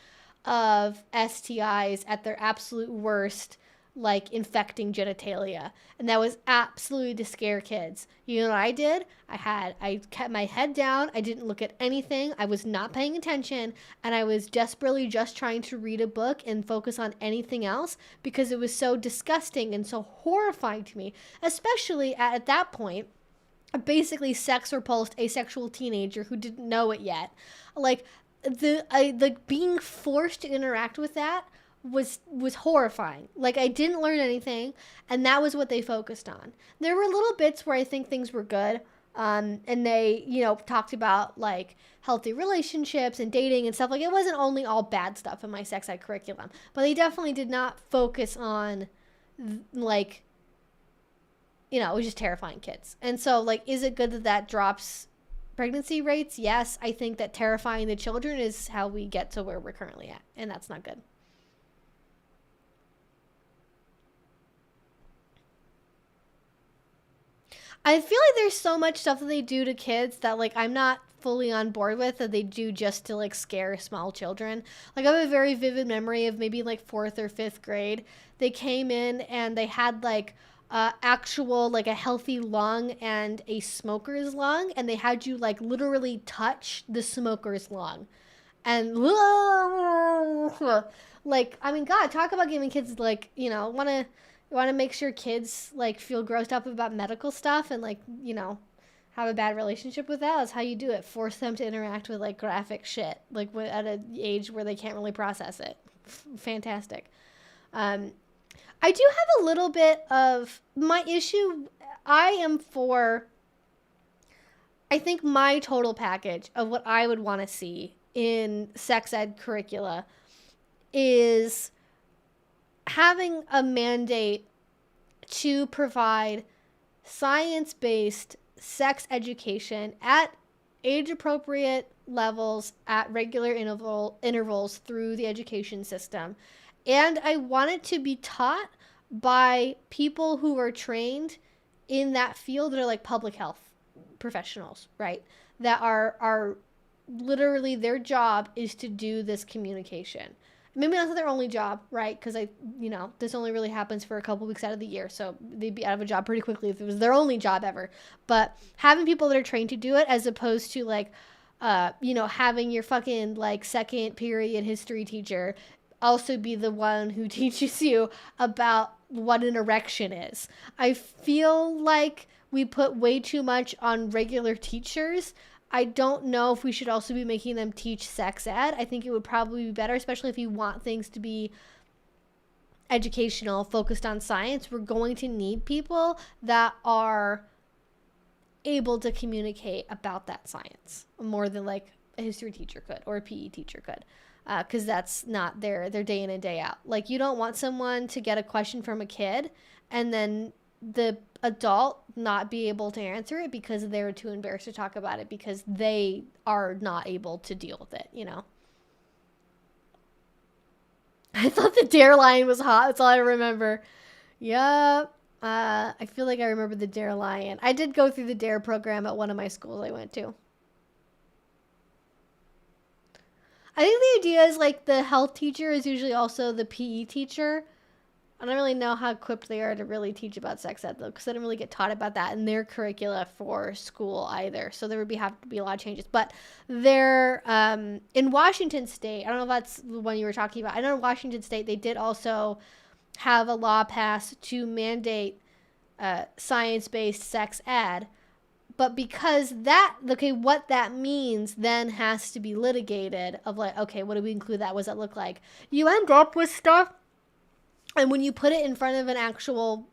of STIs at their absolute worst, like infecting genitalia. And that was absolutely to scare kids. You know what I did? I kept my head down. I didn't look at anything. I was not paying attention, and I was desperately just trying to read a book and focus on anything else because it was so disgusting and so horrifying to me, especially at that point, a basically sex repulsed asexual teenager who didn't know it yet. Like the being forced to interact with that was horrifying. Like, I didn't learn anything, and that was what they focused on. There were little bits where I think things were good, and they, you know, talked about like healthy relationships and dating and stuff. Like, it wasn't only all bad stuff in my sex ed curriculum, but they definitely did not focus on like, you know, it was just terrifying kids. And so, like, is it good that that drops pregnancy rates? Yes. I think that terrifying the children is how we get to where we're currently at, and that's not good. I feel like there's so much stuff that they do to kids that, like, I'm not fully on board with, that they do just to, like, scare small children. Like, I have a very vivid memory of maybe, like, 4th or 5th grade. They came in and they had, like, actual, like, a healthy lung and a smoker's lung, and they had you, like, literally touch the smoker's lung. And, like, I mean, God, talk about giving kids, like, you know, want to make sure kids like feel grossed up about medical stuff and, like, you know, have a bad relationship with that. That's how you do it. Force them to interact with like graphic shit, like at an age where they can't really process it. Fantastic. I do have a little bit of my issue. I think my total package of what I would want to see in sex ed curricula is having a mandate to provide science-based sex education at age-appropriate levels at regular intervals through the education system. And I want it to be taught by people who are trained in that field, that are like public health professionals, right? That are literally, their job is to do this communication. Maybe not their only job, right? Because you know, this only really happens for a couple weeks out of the year, so they'd be out of a job pretty quickly if it was their only job ever. But having people that are trained to do it, as opposed to like, you know, having your fucking like second period history teacher also be the one who teaches you about what an erection is. I feel like we put way too much on regular teachers. I don't know if we should also be making them teach sex ed. I think it would probably be better, especially if you want things to be educational, focused on science. We're going to need people that are able to communicate about that science more than like a history teacher could or a PE teacher could, because that's not their day in and day out. Like, you don't want someone to get a question from a kid and then the adult not be able to answer it because they're too embarrassed to talk about it because they are not able to deal with it, you know? I thought the dare line was hot. That's all I remember. Yep. I feel like I remember the dare lion. I did go through the dare program at one of my schools I went to. I think the idea is like the health teacher is usually also the PE teacher. I don't really know how equipped they are to really teach about sex ed, though, because they don't really get taught about that in their curricula for school either. So there would have to be a lot of changes. But they're in Washington State. I don't know if that's the one you were talking about. I know in Washington State they did also have a law passed to mandate science-based sex ed. But because that, okay, what that means then has to be litigated of like, okay, what do we include that? What does that look like? You end up with stuff, and when you put it in front of an actual,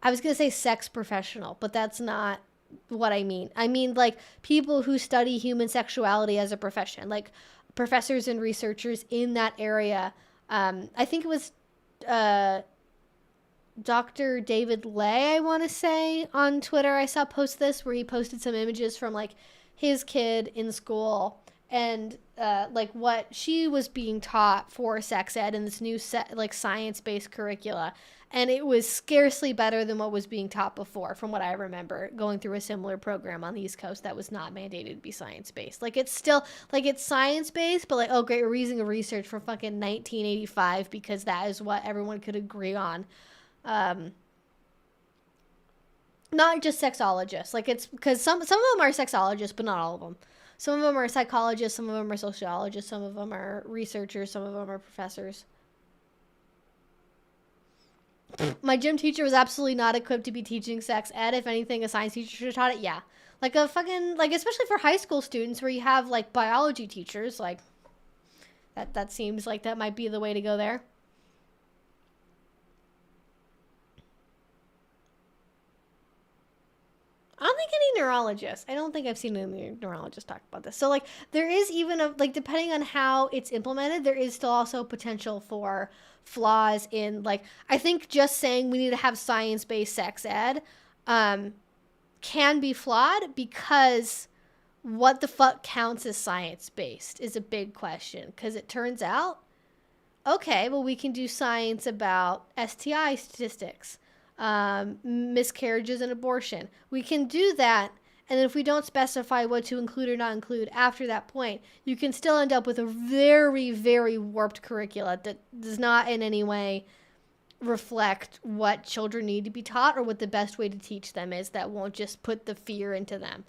I was going to say sex professional, but that's not what I mean. I mean, like, people who study human sexuality as a profession, like professors and researchers in that area. I think it was Dr. David Lay, I want to say, on Twitter. I saw post this where he posted some images from like his kid in school and like what she was being taught for sex ed in this new like science-based curricula. And it was scarcely better than what was being taught before, from what I remember, going through a similar program on the East Coast that was not mandated to be science-based. Like, it's still, like, it's science-based, but, like, oh, great, we're using a research from fucking 1985 because that is what everyone could agree on. Not just sexologists. Like, it's, because some of them are sexologists, but not all of them. Some of them are psychologists, some of them are sociologists, some of them are researchers, some of them are professors. My gym teacher was absolutely not equipped to be teaching sex ed. If anything, a science teacher should have taught it. Yeah. Like a fucking, like, especially for high school students where you have, like, biology teachers, like, that seems like that might be the way to go there. I don't think any neurologists. I don't think I've seen any neurologists talk about this. So, like, there is even a, like, depending on how it's implemented, there is still also potential for flaws in, like, I think just saying we need to have science-based sex ed can be flawed because what the fuck counts as science-based is a big question. Because it turns out, okay, well, we can do science about STI statistics, miscarriages and abortion. We can do that, and if we don't specify what to include or not include after that point, you can still end up with a very, very warped curricula that does not in any way reflect what children need to be taught or what the best way to teach them is, that won't just put the fear into them.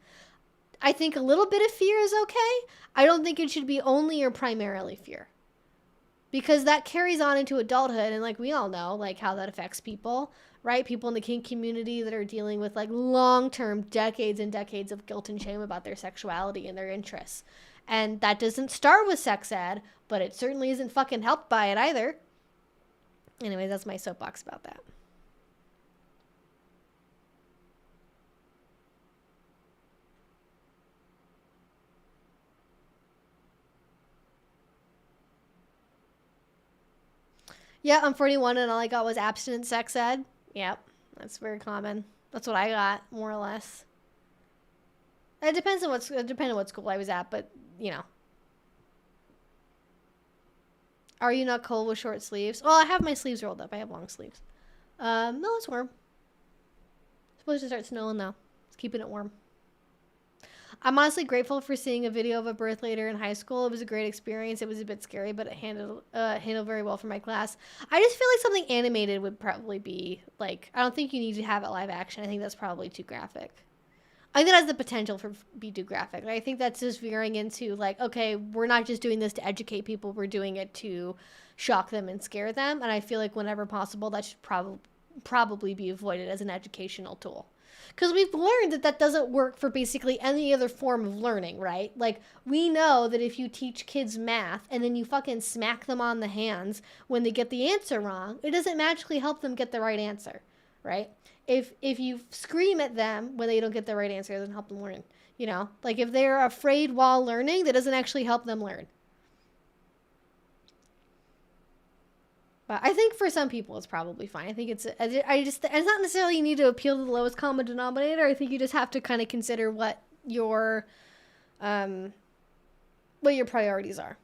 I think a little bit of fear is okay. I don't think it should be only or primarily fear, because that carries on into adulthood, and like we all know, like how that affects people, right? People in the kink community that are dealing with like long-term, decades and decades of guilt and shame about their sexuality and their interests. And that doesn't start with sex ed, but it certainly isn't fucking helped by it either. Anyways, that's my soapbox about that. Yeah, I'm 41 and all I got was abstinent sex ed. Yep, that's very common. That's what I got, more or less. It depends on what school I was at, but you know. Are you not cold with short sleeves? Well, I have my sleeves rolled up. I have long sleeves. No, it's warm. It's supposed to start snowing now. It's keeping it warm. I'm honestly grateful for seeing a video of a birth later in high school. It was a great experience. It was a bit scary, but it handled very well for my class. I just feel like something animated would probably be, like, I don't think you need to have it live action. I think that's probably too graphic. I think that has the potential for be too graphic. I think that's just veering into, like, okay, we're not just doing this to educate people. We're doing it to shock them and scare them. And I feel like whenever possible, that should probably be avoided as an educational tool. Because we've learned that that doesn't work for basically any other form of learning, right? Like, we know that if you teach kids math and then you fucking smack them on the hands when they get the answer wrong, it doesn't magically help them get the right answer, right? If you scream at them when they don't get the right answer, it doesn't help them learn, you know? Like, if they're afraid while learning, that doesn't actually help them learn. But I think for some people it's probably fine. I think it's not necessarily you need to appeal to the lowest common denominator. I think you just have to kind of consider what your priorities are.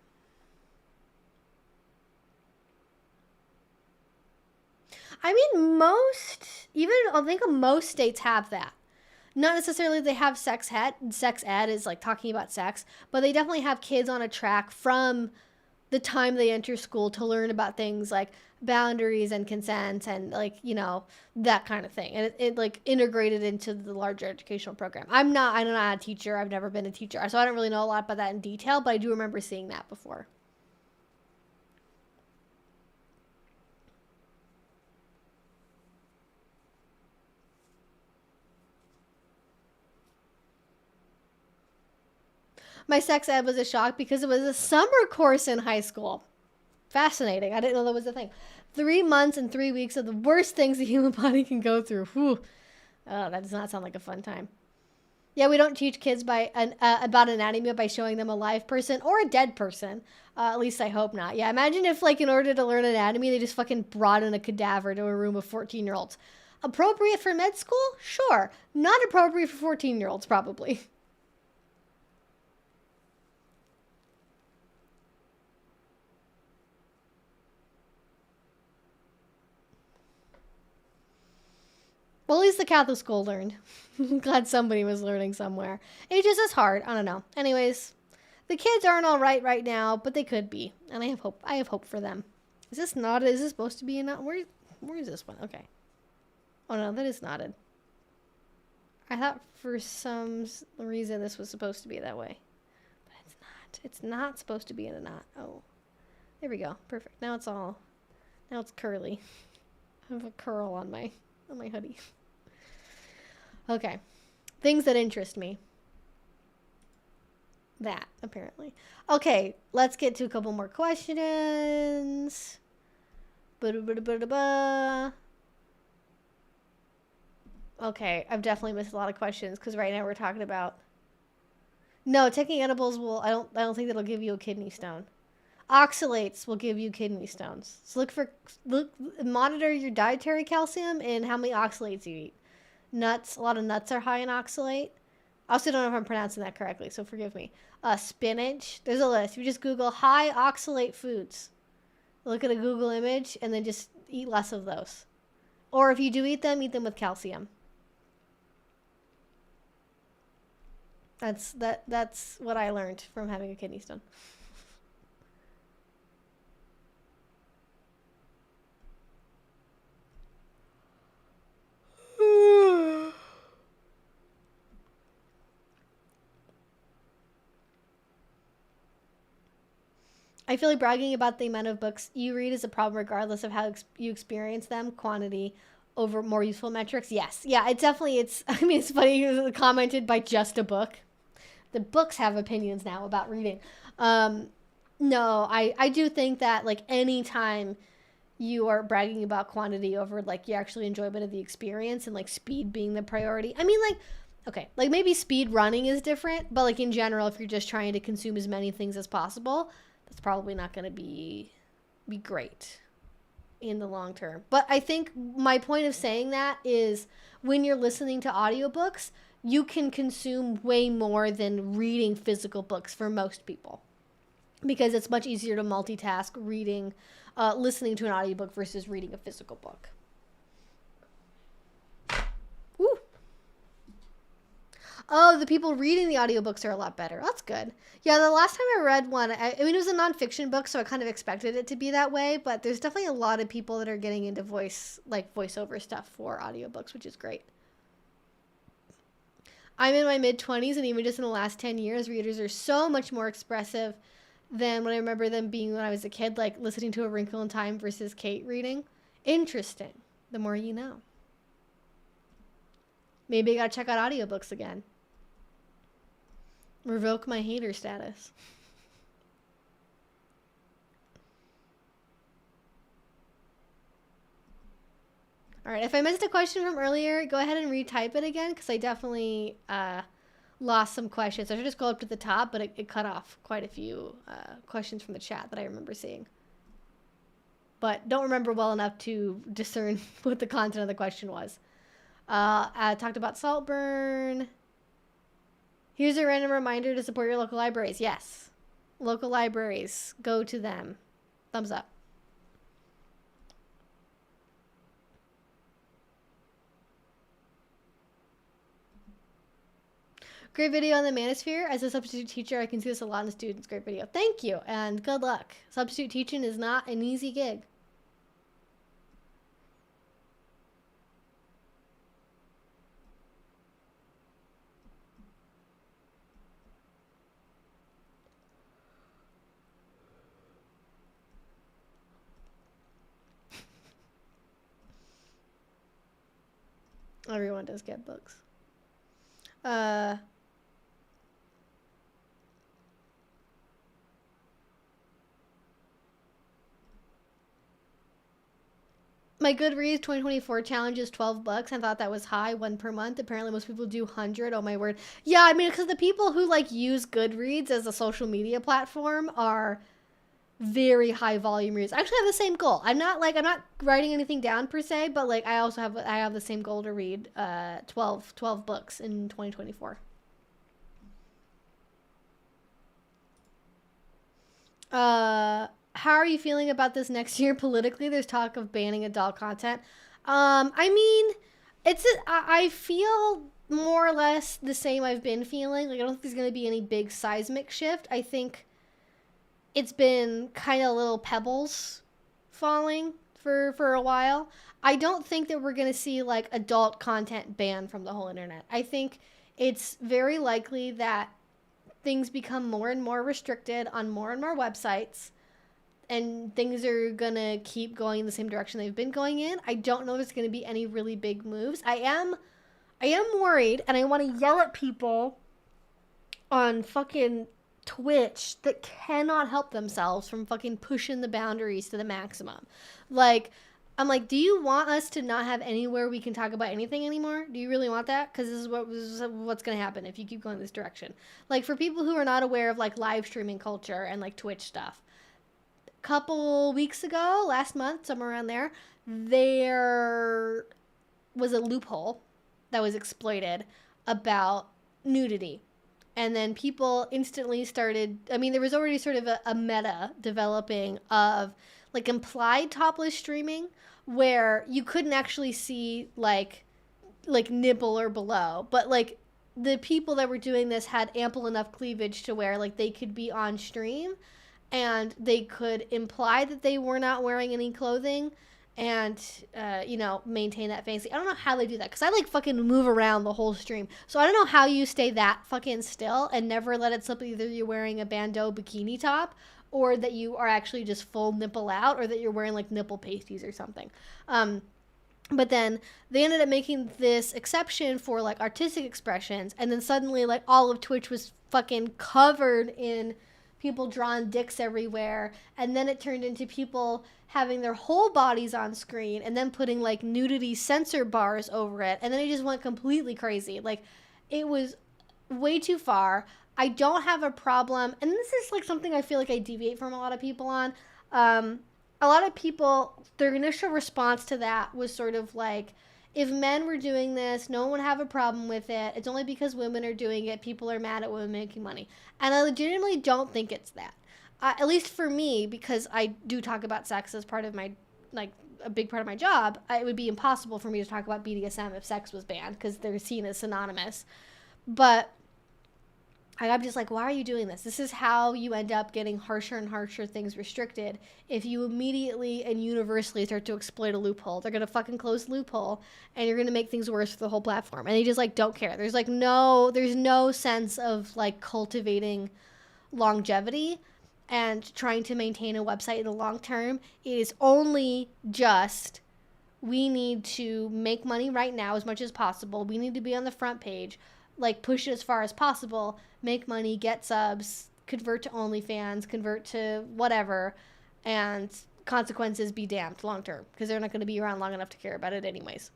I mean, I think most states have that. Not necessarily they have sex ed is like talking about sex, but they definitely have kids on a track from the time they enter school to learn about things like boundaries and consent and, like, you know, that kind of thing. And it like integrated into the larger educational program. I'm not a teacher. I've never been a teacher, so I don't really know a lot about that in detail, but I do remember seeing that before. My sex ed was a shock because it was a summer course in high school. Fascinating. I didn't know that was a thing. 3 months and 3 weeks of the worst things the human body can go through. Whew. Oh, that does not sound like a fun time. Yeah, we don't teach kids about anatomy by showing them a live person or a dead person. At least I hope not. Yeah, imagine if, like, in order to learn anatomy, they just fucking brought in a cadaver to a room of 14-year-olds. Appropriate for med school? Sure. Not appropriate for 14-year-olds, probably. Well, at least the Catholic school learned. I'm glad somebody was learning somewhere. It just is hard. I don't know. Anyways, the kids aren't all right now, but they could be, and I have hope. I have hope for them. Is this knotted? Is this supposed to be a knot? Where is this one? Okay. Oh no, that is knotted. I thought for some reason this was supposed to be that way, but it's not. It's not supposed to be in a knot. Oh, there we go. Perfect. Now it's curly. I have a curl on my hoodie. Okay. Things that interest me. That, apparently. Okay, let's get to a couple more questions. Okay, I've definitely missed a lot of questions because right now we're talking about... No, taking edibles will... I don't think that'll give you a kidney stone. Oxalates will give you kidney stones. So monitor your dietary calcium and how many oxalates you eat. Nuts, a lot of nuts are high in oxalate. I also don't know if I'm pronouncing that correctly, so forgive me. Spinach, there's a list. You just Google high oxalate foods. Look at a Google image and then just eat less of those. Or if you do eat them with calcium. That's what I learned from having a kidney stone. I feel like bragging about the amount of books you read is a problem regardless of how you experience them. Quantity over more useful metrics. Yes. Yeah, it's I mean, it's funny. It was commented by just a book. The books have opinions now about reading. No, I do think that, like, anytime you are bragging about quantity over, like, your actual enjoyment of the experience and, like, speed being the priority. I mean, like, okay, like, maybe speed running is different, but, like, in general, if you're just trying to consume as many things as possible, that's probably not going to be great in the long term. But I think my point of saying that is when you're listening to audiobooks, you can consume way more than reading physical books for most people. Because it's much easier to multitask listening to an audiobook versus reading a physical book. Woo. Oh, the people reading the audiobooks are a lot better. That's good. Yeah, the last time I read one, I mean, it was a nonfiction book, so I kind of expected it to be that way, but there's definitely a lot of people that are getting into voiceover stuff for audiobooks, which is great. I'm in my mid-20s, and even just in the last 10 years, readers are so much more expressive than what I remember them being when I was a kid, like listening to A Wrinkle in Time versus Kate reading. Interesting. The more you know. Maybe I gotta check out audiobooks again. Revoke my hater status. All right, if I missed a question from earlier, go ahead and retype it again, because I definitely lost some questions. I should just go up to the top, but it cut off quite a few questions from the chat that I remember seeing. But don't remember well enough to discern what the content of the question was. I talked about Saltburn. Here's a random reminder to support your local libraries. Yes. Local libraries. Go to them. Thumbs up. Great video on the Manosphere. As a substitute teacher, I can see this a lot in the students. Great video. Thank you, and good luck. Substitute teaching is not an easy gig. Everyone does get books. My Goodreads 2024 challenge is 12 books. I thought that was high, one per month. Apparently most people do 100. Oh my word. Yeah, I mean, because the people who like use Goodreads as a social media platform are very high volume readers. I actually have the same goal. I'm not writing anything down per se, but like I have the same goal to read 12 books in 2024. How are you feeling about this next year politically? There's talk of banning adult content. I mean, I feel more or less the same I've been feeling. Like, I don't think there's going to be any big seismic shift. I think it's been kind of little pebbles falling for a while. I don't think that we're going to see like adult content banned from the whole internet. I think it's very likely that things become more and more restricted on more and more websites, and things are gonna keep going in the same direction they've been going in. I don't know if there's gonna be any really big moves. I am worried, and I want to yell at people on fucking Twitch that cannot help themselves from fucking pushing the boundaries to the maximum. Like, I'm like, do you want us to not have anywhere we can talk about anything anymore? Do you really want that? Because this is what's going to happen if you keep going this direction. Like, for people who are not aware of, like, live streaming culture and, like, Twitch stuff, a couple weeks ago, last month, somewhere around there was a loophole that was exploited about nudity. And then people instantly started, I mean, there was already sort of a meta developing of, like, implied topless streaming, where you couldn't actually see like nipple or below, but like the people that were doing this had ample enough cleavage to where like they could be on stream and they could imply that they were not wearing any clothing and maintain that fantasy. I don't know how they do that, because I like fucking move around the whole stream, so I don't know how you stay that fucking still and never let it slip. Either you're wearing a bandeau bikini top, or that you are actually just full nipple out, or that you're wearing like nipple pasties or something. But then they ended up making this exception for like artistic expressions, and then suddenly like all of Twitch was fucking covered in people drawing dicks everywhere, and then it turned into people having their whole bodies on screen and then putting like nudity censor bars over it, and then it just went completely crazy. Like, it was way too far. I don't have a problem, and this is like something I feel like I deviate from a lot of people on. A lot of people, their initial response to that was sort of like, if men were doing this, no one would have a problem with it. It's only because women are doing it, people are mad at women making money. And I legitimately don't think it's that. At least for me, because I do talk about sex as part of my, like, a big part of my job, it would be impossible for me to talk about BDSM if sex was banned, because they're seen as synonymous. But I'm just like, why are you doing this? This is how you end up getting harsher and harsher things restricted. If you immediately and universally start to exploit a loophole, they're going to fucking close the loophole, and you're going to make things worse for the whole platform. And they just like don't care. There's no sense of like cultivating longevity and trying to maintain a website in the long term. It is only just, we need to make money right now as much as possible. We need to be on the front page, like push it as far as possible, make money, get subs, convert to OnlyFans, convert to whatever, and consequences be damned long term, because they're not going to be around long enough to care about it anyways.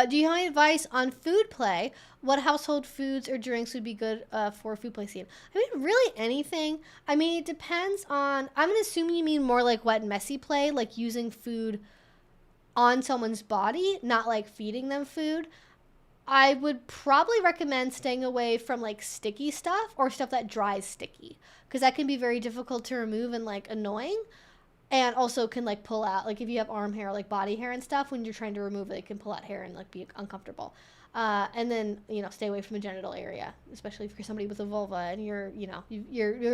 Do you have any advice on food play? What household foods or drinks would be good for food play scene? I mean, really anything. I mean, it depends on, I'm going to assume you mean more like wet and messy play, like using food on someone's body, not like feeding them food. I would probably recommend staying away from like sticky stuff or stuff that dries sticky, because that can be very difficult to remove and like annoying, and also can like pull out, like if you have arm hair, like body hair and stuff, when you're trying to remove it, it can pull out hair and like be uncomfortable. And then, stay away from the genital area, especially if you're somebody with a vulva and you're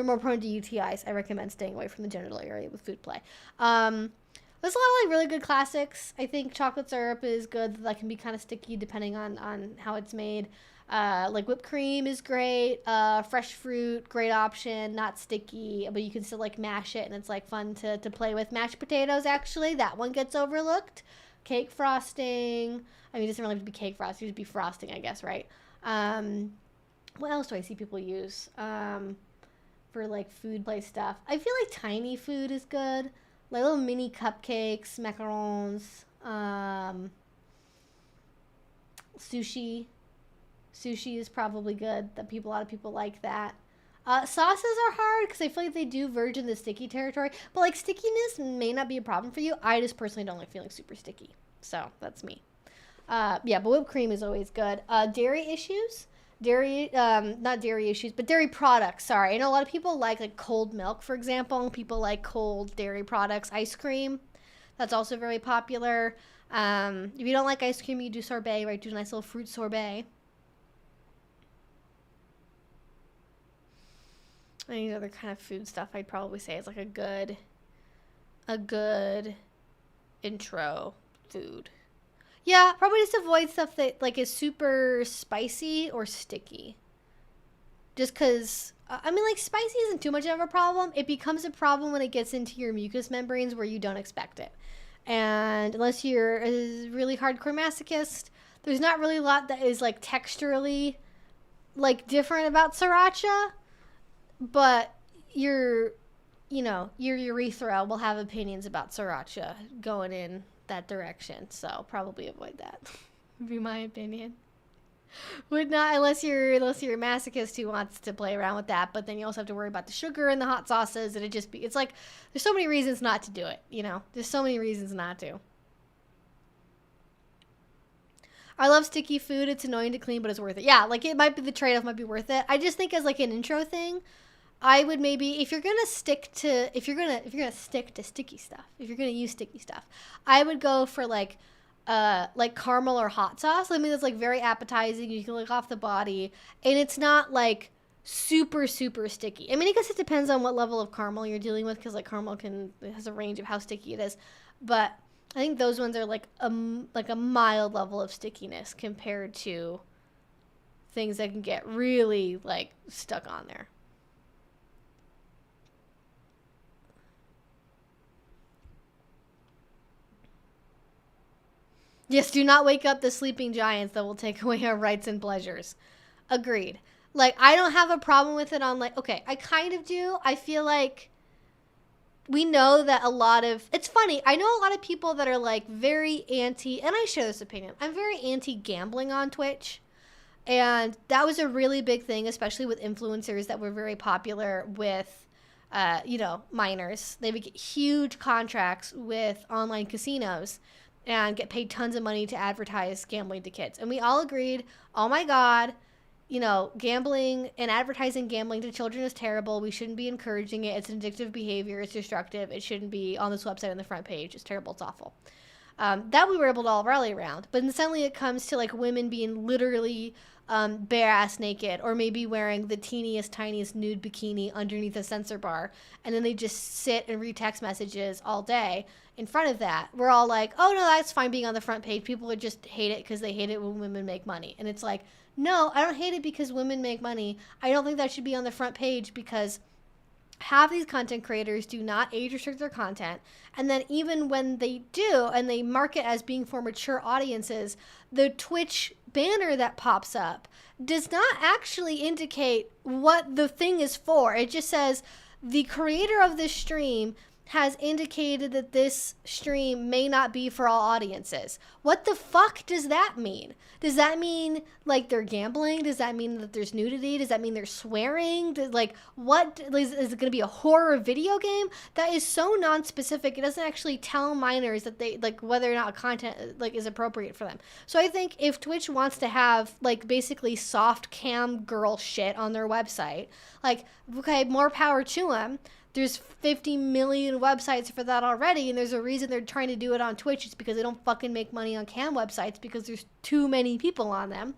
more prone to UTIs. I recommend staying away from the genital area with food play. There's a lot of like really good classics. I think chocolate syrup is good. That can be kind of sticky depending on how it's made. Like whipped cream is great. Fresh fruit, great option. Not sticky, but you can still like mash it, and it's like fun to play with. Mashed potatoes, actually, that one gets overlooked. Cake frosting. I mean, it doesn't really have to be cake frosting. It should be frosting, I guess, right? What else do I see people use? for like food play stuff. I feel like tiny food is good, like little mini cupcakes, macarons, sushi. Sushi is probably good. A lot of people like that. Sauces are hard because I feel like they do verge in the sticky territory. But like stickiness may not be a problem for you. I just personally don't like feeling super sticky. So that's me. Yeah, but whipped cream is always good. Dairy issues. Not dairy issues, but dairy products. Sorry. I know a lot of people like cold milk, for example. People like cold dairy products. Ice cream. That's also very popular. If you don't like ice cream, you do sorbet, right? Do a nice little fruit sorbet. Any other kind of food stuff I'd probably say is like a good intro food. Yeah, probably just avoid stuff that like is super spicy or sticky. Just because, I mean, like spicy isn't too much of a problem. It becomes a problem when it gets into your mucous membranes where you don't expect it. And unless you're a really hardcore masochist, there's not really a lot that is like texturally like different about sriracha. But your urethra will have opinions about sriracha going in that direction. So probably avoid that. Would be my opinion. Would not, unless you're a masochist who wants to play around with that. But then you also have to worry about the sugar and the hot sauces, and it's like there's so many reasons not to do it. There's so many reasons not to. I love sticky food. It's annoying to clean, but it's worth it. Yeah, like it might be the trade-off, might be worth it. I just think as like an intro thing, I would maybe, if you're gonna stick to sticky stuff, if you're gonna use sticky stuff, I would go for like caramel or hot sauce. I mean, it's like very appetizing. You can lick off the body, and it's not like super super sticky. I mean, I guess it depends on what level of caramel you're dealing with, because like caramel it has a range of how sticky it is, but I think those ones are like a mild level of stickiness compared to things that can get really like stuck on there. Yes, do not wake up the sleeping giants that will take away our rights and pleasures. Agreed. Like, I don't have a problem with it on, like, okay, I kind of do. I feel like we know that it's funny. I know a lot of people that are, like, very anti, and I share this opinion. I'm very anti-gambling on Twitch. And that was a really big thing, especially with influencers that were very popular with, minors. They would get huge contracts with online casinos and get paid tons of money to advertise gambling to kids. And we all agreed, oh my God, gambling and advertising gambling to children is terrible. We shouldn't be encouraging it. It's an addictive behavior. It's destructive. It shouldn't be on this website on the front page. It's terrible. It's awful. That we were able to all rally around. But then suddenly it comes to like women being literally bare ass naked, or maybe wearing the teeniest, tiniest nude bikini underneath a censor bar. And then they just sit and read text messages all day in front of that. We're all like, oh no, that's fine being on the front page. People would just hate it because they hate it when women make money. And it's like, no, I don't hate it because women make money. I don't think that should be on the front page, because half these content creators do not age restrict their content. And then even when they do, and they market as being for mature audiences, the Twitch banner that pops up does not actually indicate what the thing is for. It just says the creator of this stream has indicated that this stream may not be for all audiences. What the fuck does that mean? Does that mean like they're gambling? Does that mean that there's nudity? Does that mean they're swearing? What is it going to be, a horror video game? That is so non-specific. It doesn't actually tell minors that they like whether or not content like is appropriate for them. So I think if Twitch wants to have like basically soft cam girl shit on their website, like, okay, more power to them. There's 50 million websites for that already, and there's a reason they're trying to do it on Twitch. It's because they don't fucking make money on cam websites, because there's too many people on them.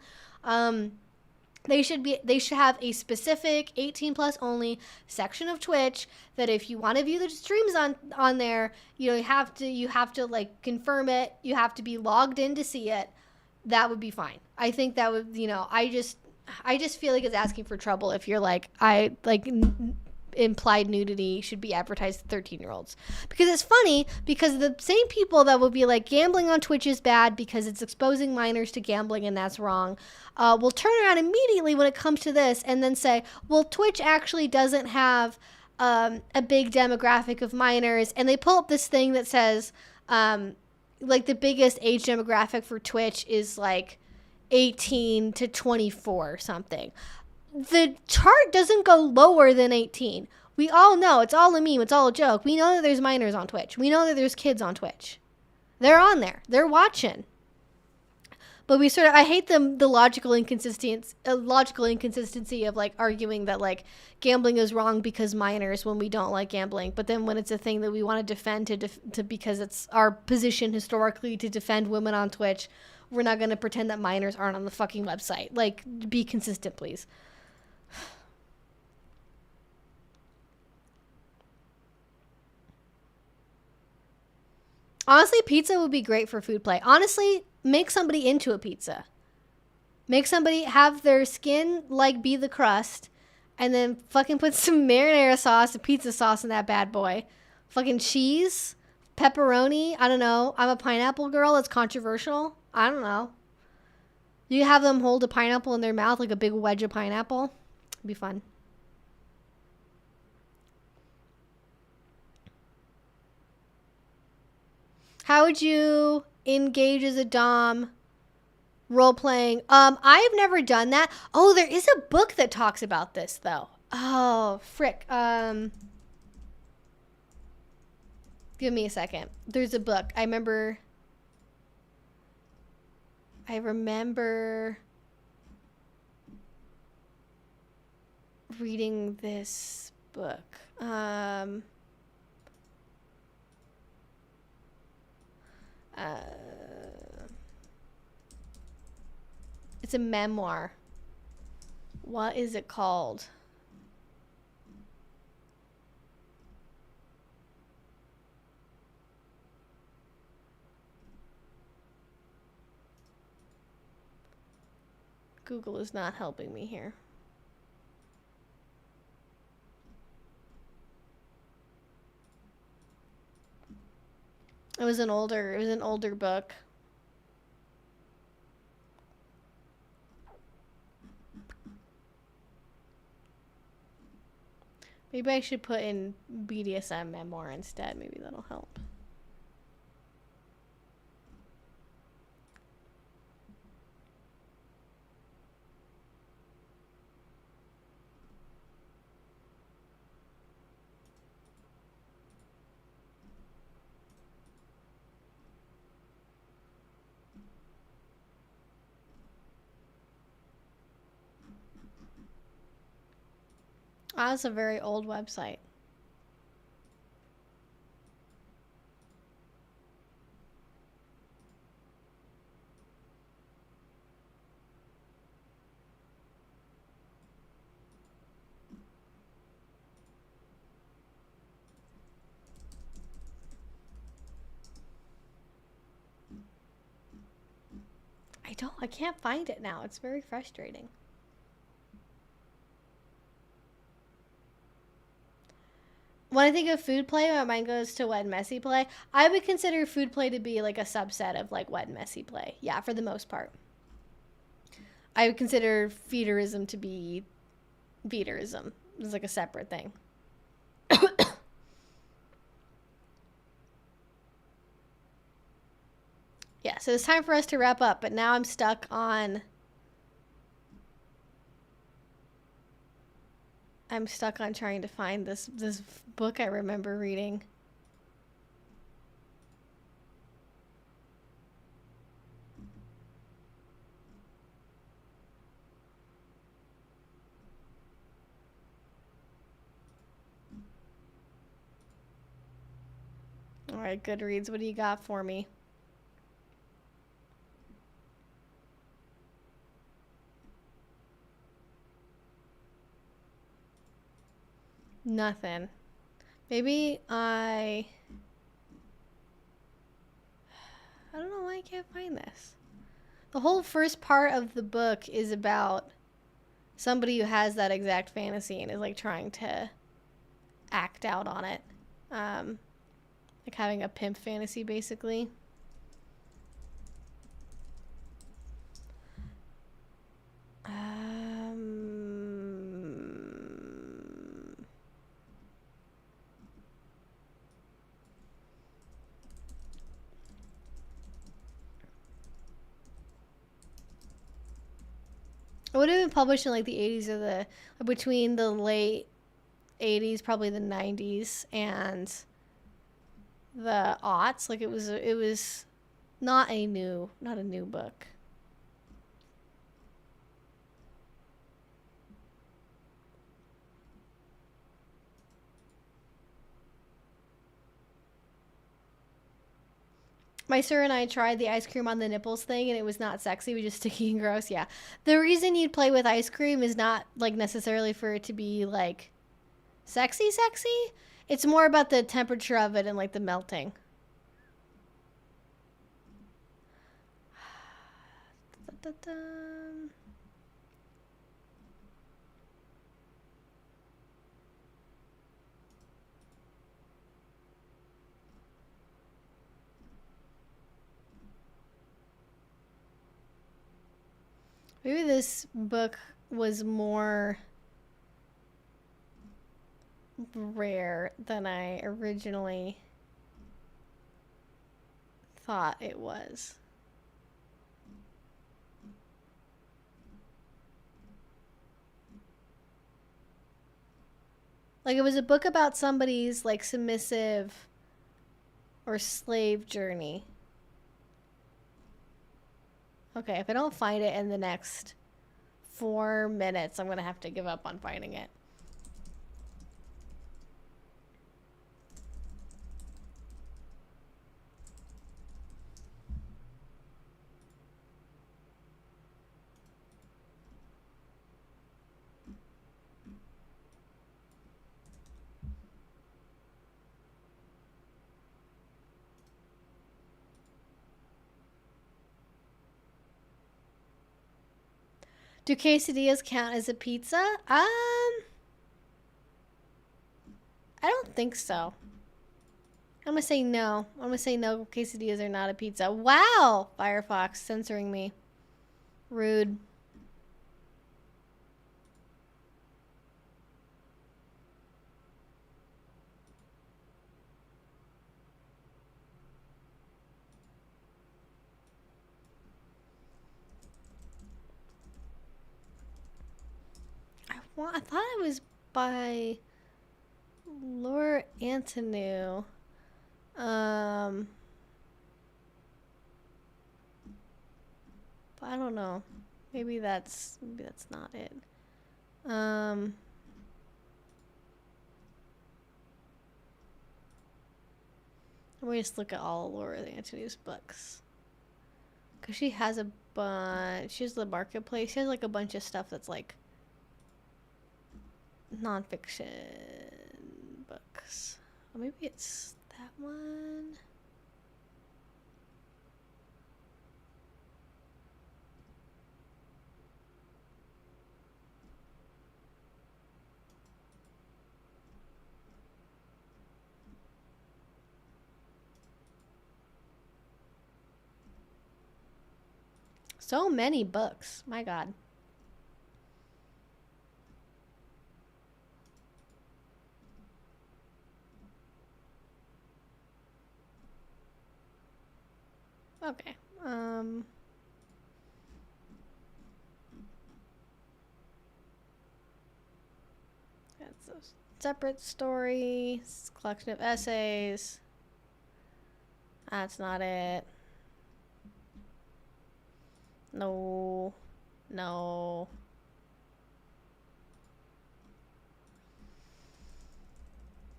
They should have a specific 18 plus only section of Twitch that if you want to view the streams on there, you have to like confirm it. You have to be logged in to see it. That would be fine. I think that would, I just feel like it's asking for trouble if you're like, implied nudity should be advertised to 13-year-olds. Because it's funny, because the same people that will be like, gambling on Twitch is bad because it's exposing minors to gambling and that's wrong, will turn around immediately when it comes to this and then say, well, Twitch actually doesn't have a big demographic of minors. And they pull up this thing that says, like, the biggest age demographic for Twitch is like 18 to 24 or something. The chart doesn't go lower than 18. We all know it's all a meme. It's all a joke. We know that there's minors on Twitch. We know that there's kids on Twitch. They're on there. They're watching. But I hate the logical inconsistency of like arguing that like gambling is wrong because minors when we don't like gambling. But then when it's a thing that we want to defend because it's our position historically to defend women on Twitch, we're not going to pretend that minors aren't on the fucking website. Like, be consistent, please. Honestly, pizza would be great for food play. Honestly, make somebody into a pizza. Make somebody have their skin, like, be the crust, and then fucking put some marinara sauce, and pizza sauce in that bad boy. Fucking cheese, pepperoni, I don't know. I'm a pineapple girl. It's controversial. I don't know. You have them hold a pineapple in their mouth, like a big wedge of pineapple. It'd be fun. How would you engage as a dom role-playing? I've never done that. Oh, there is a book that talks about this, though. Oh, frick. Give me a second. There's a book. I remember reading this book. It's a memoir. What is it called? Google is not helping me here. It was an older book. Maybe I should put in BDSM memoir instead. Maybe that'll help. Oh, that's a very old website. I can't find it now. It's very frustrating. When I think of food play, my mind goes to wet and messy play. I would consider food play to be like a subset of like wet and messy play. Yeah, for the most part. I would consider feederism to be feederism. It's like a separate thing. Yeah, so it's time for us to wrap up, but now I'm stuck on trying to find this book I remember reading. All right, Goodreads, what do you got for me? Nothing. Maybe I don't know why I can't find this. The whole first part of the book is about somebody who has that exact fantasy and is like trying to act out on it. Like having a pimp fantasy, basically. It would have been published in like the 80s or between the late 80s, probably the 90s, and the aughts. Like it was not a new book. My sir and I tried the ice cream on the nipples thing, and it was not sexy. It was just sticky and gross. Yeah. The reason you'd play with ice cream is not like necessarily for it to be like sexy. It's more about the temperature of it and like the melting. Maybe this book was more rare than I originally thought it was. Like it was a book about somebody's like submissive or slave journey. Okay, if I don't find it in the next 4 minutes, I'm gonna have to give up on finding it. Do quesadillas count as a pizza? I don't think so. I'm gonna say no. I'm gonna say no, quesadillas are not a pizza. Wow! Firefox censoring me. Rude. I thought it was by Laura Antonou. But I don't know. Maybe that's not it. Let me just look at all Laura Antonou's books. Because she has a bunch. She has the marketplace. She has like a bunch of stuff that's like nonfiction books. Or maybe it's that one. So many books. My God. Okay. That's a separate story. Collection of essays. That's not it. No. No.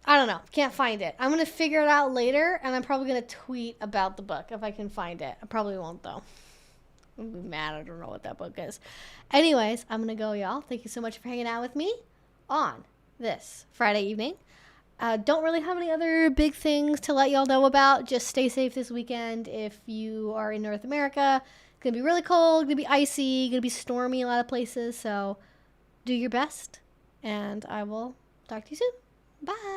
I don't know. Can't find it. I'm going to figure it out later, and I'm probably going to tweet about the book if I can find it. I probably won't, though. I'm going to be mad. I don't know what that book is. Anyways, I'm going to go, y'all. Thank you so much for hanging out with me on this Friday evening. Don't really have any other big things to let y'all know about. Just stay safe this weekend if you are in North America. It's going to be really cold. It's going to be icy. It's going to be stormy in a lot of places. So do your best, and I will talk to you soon. Bye.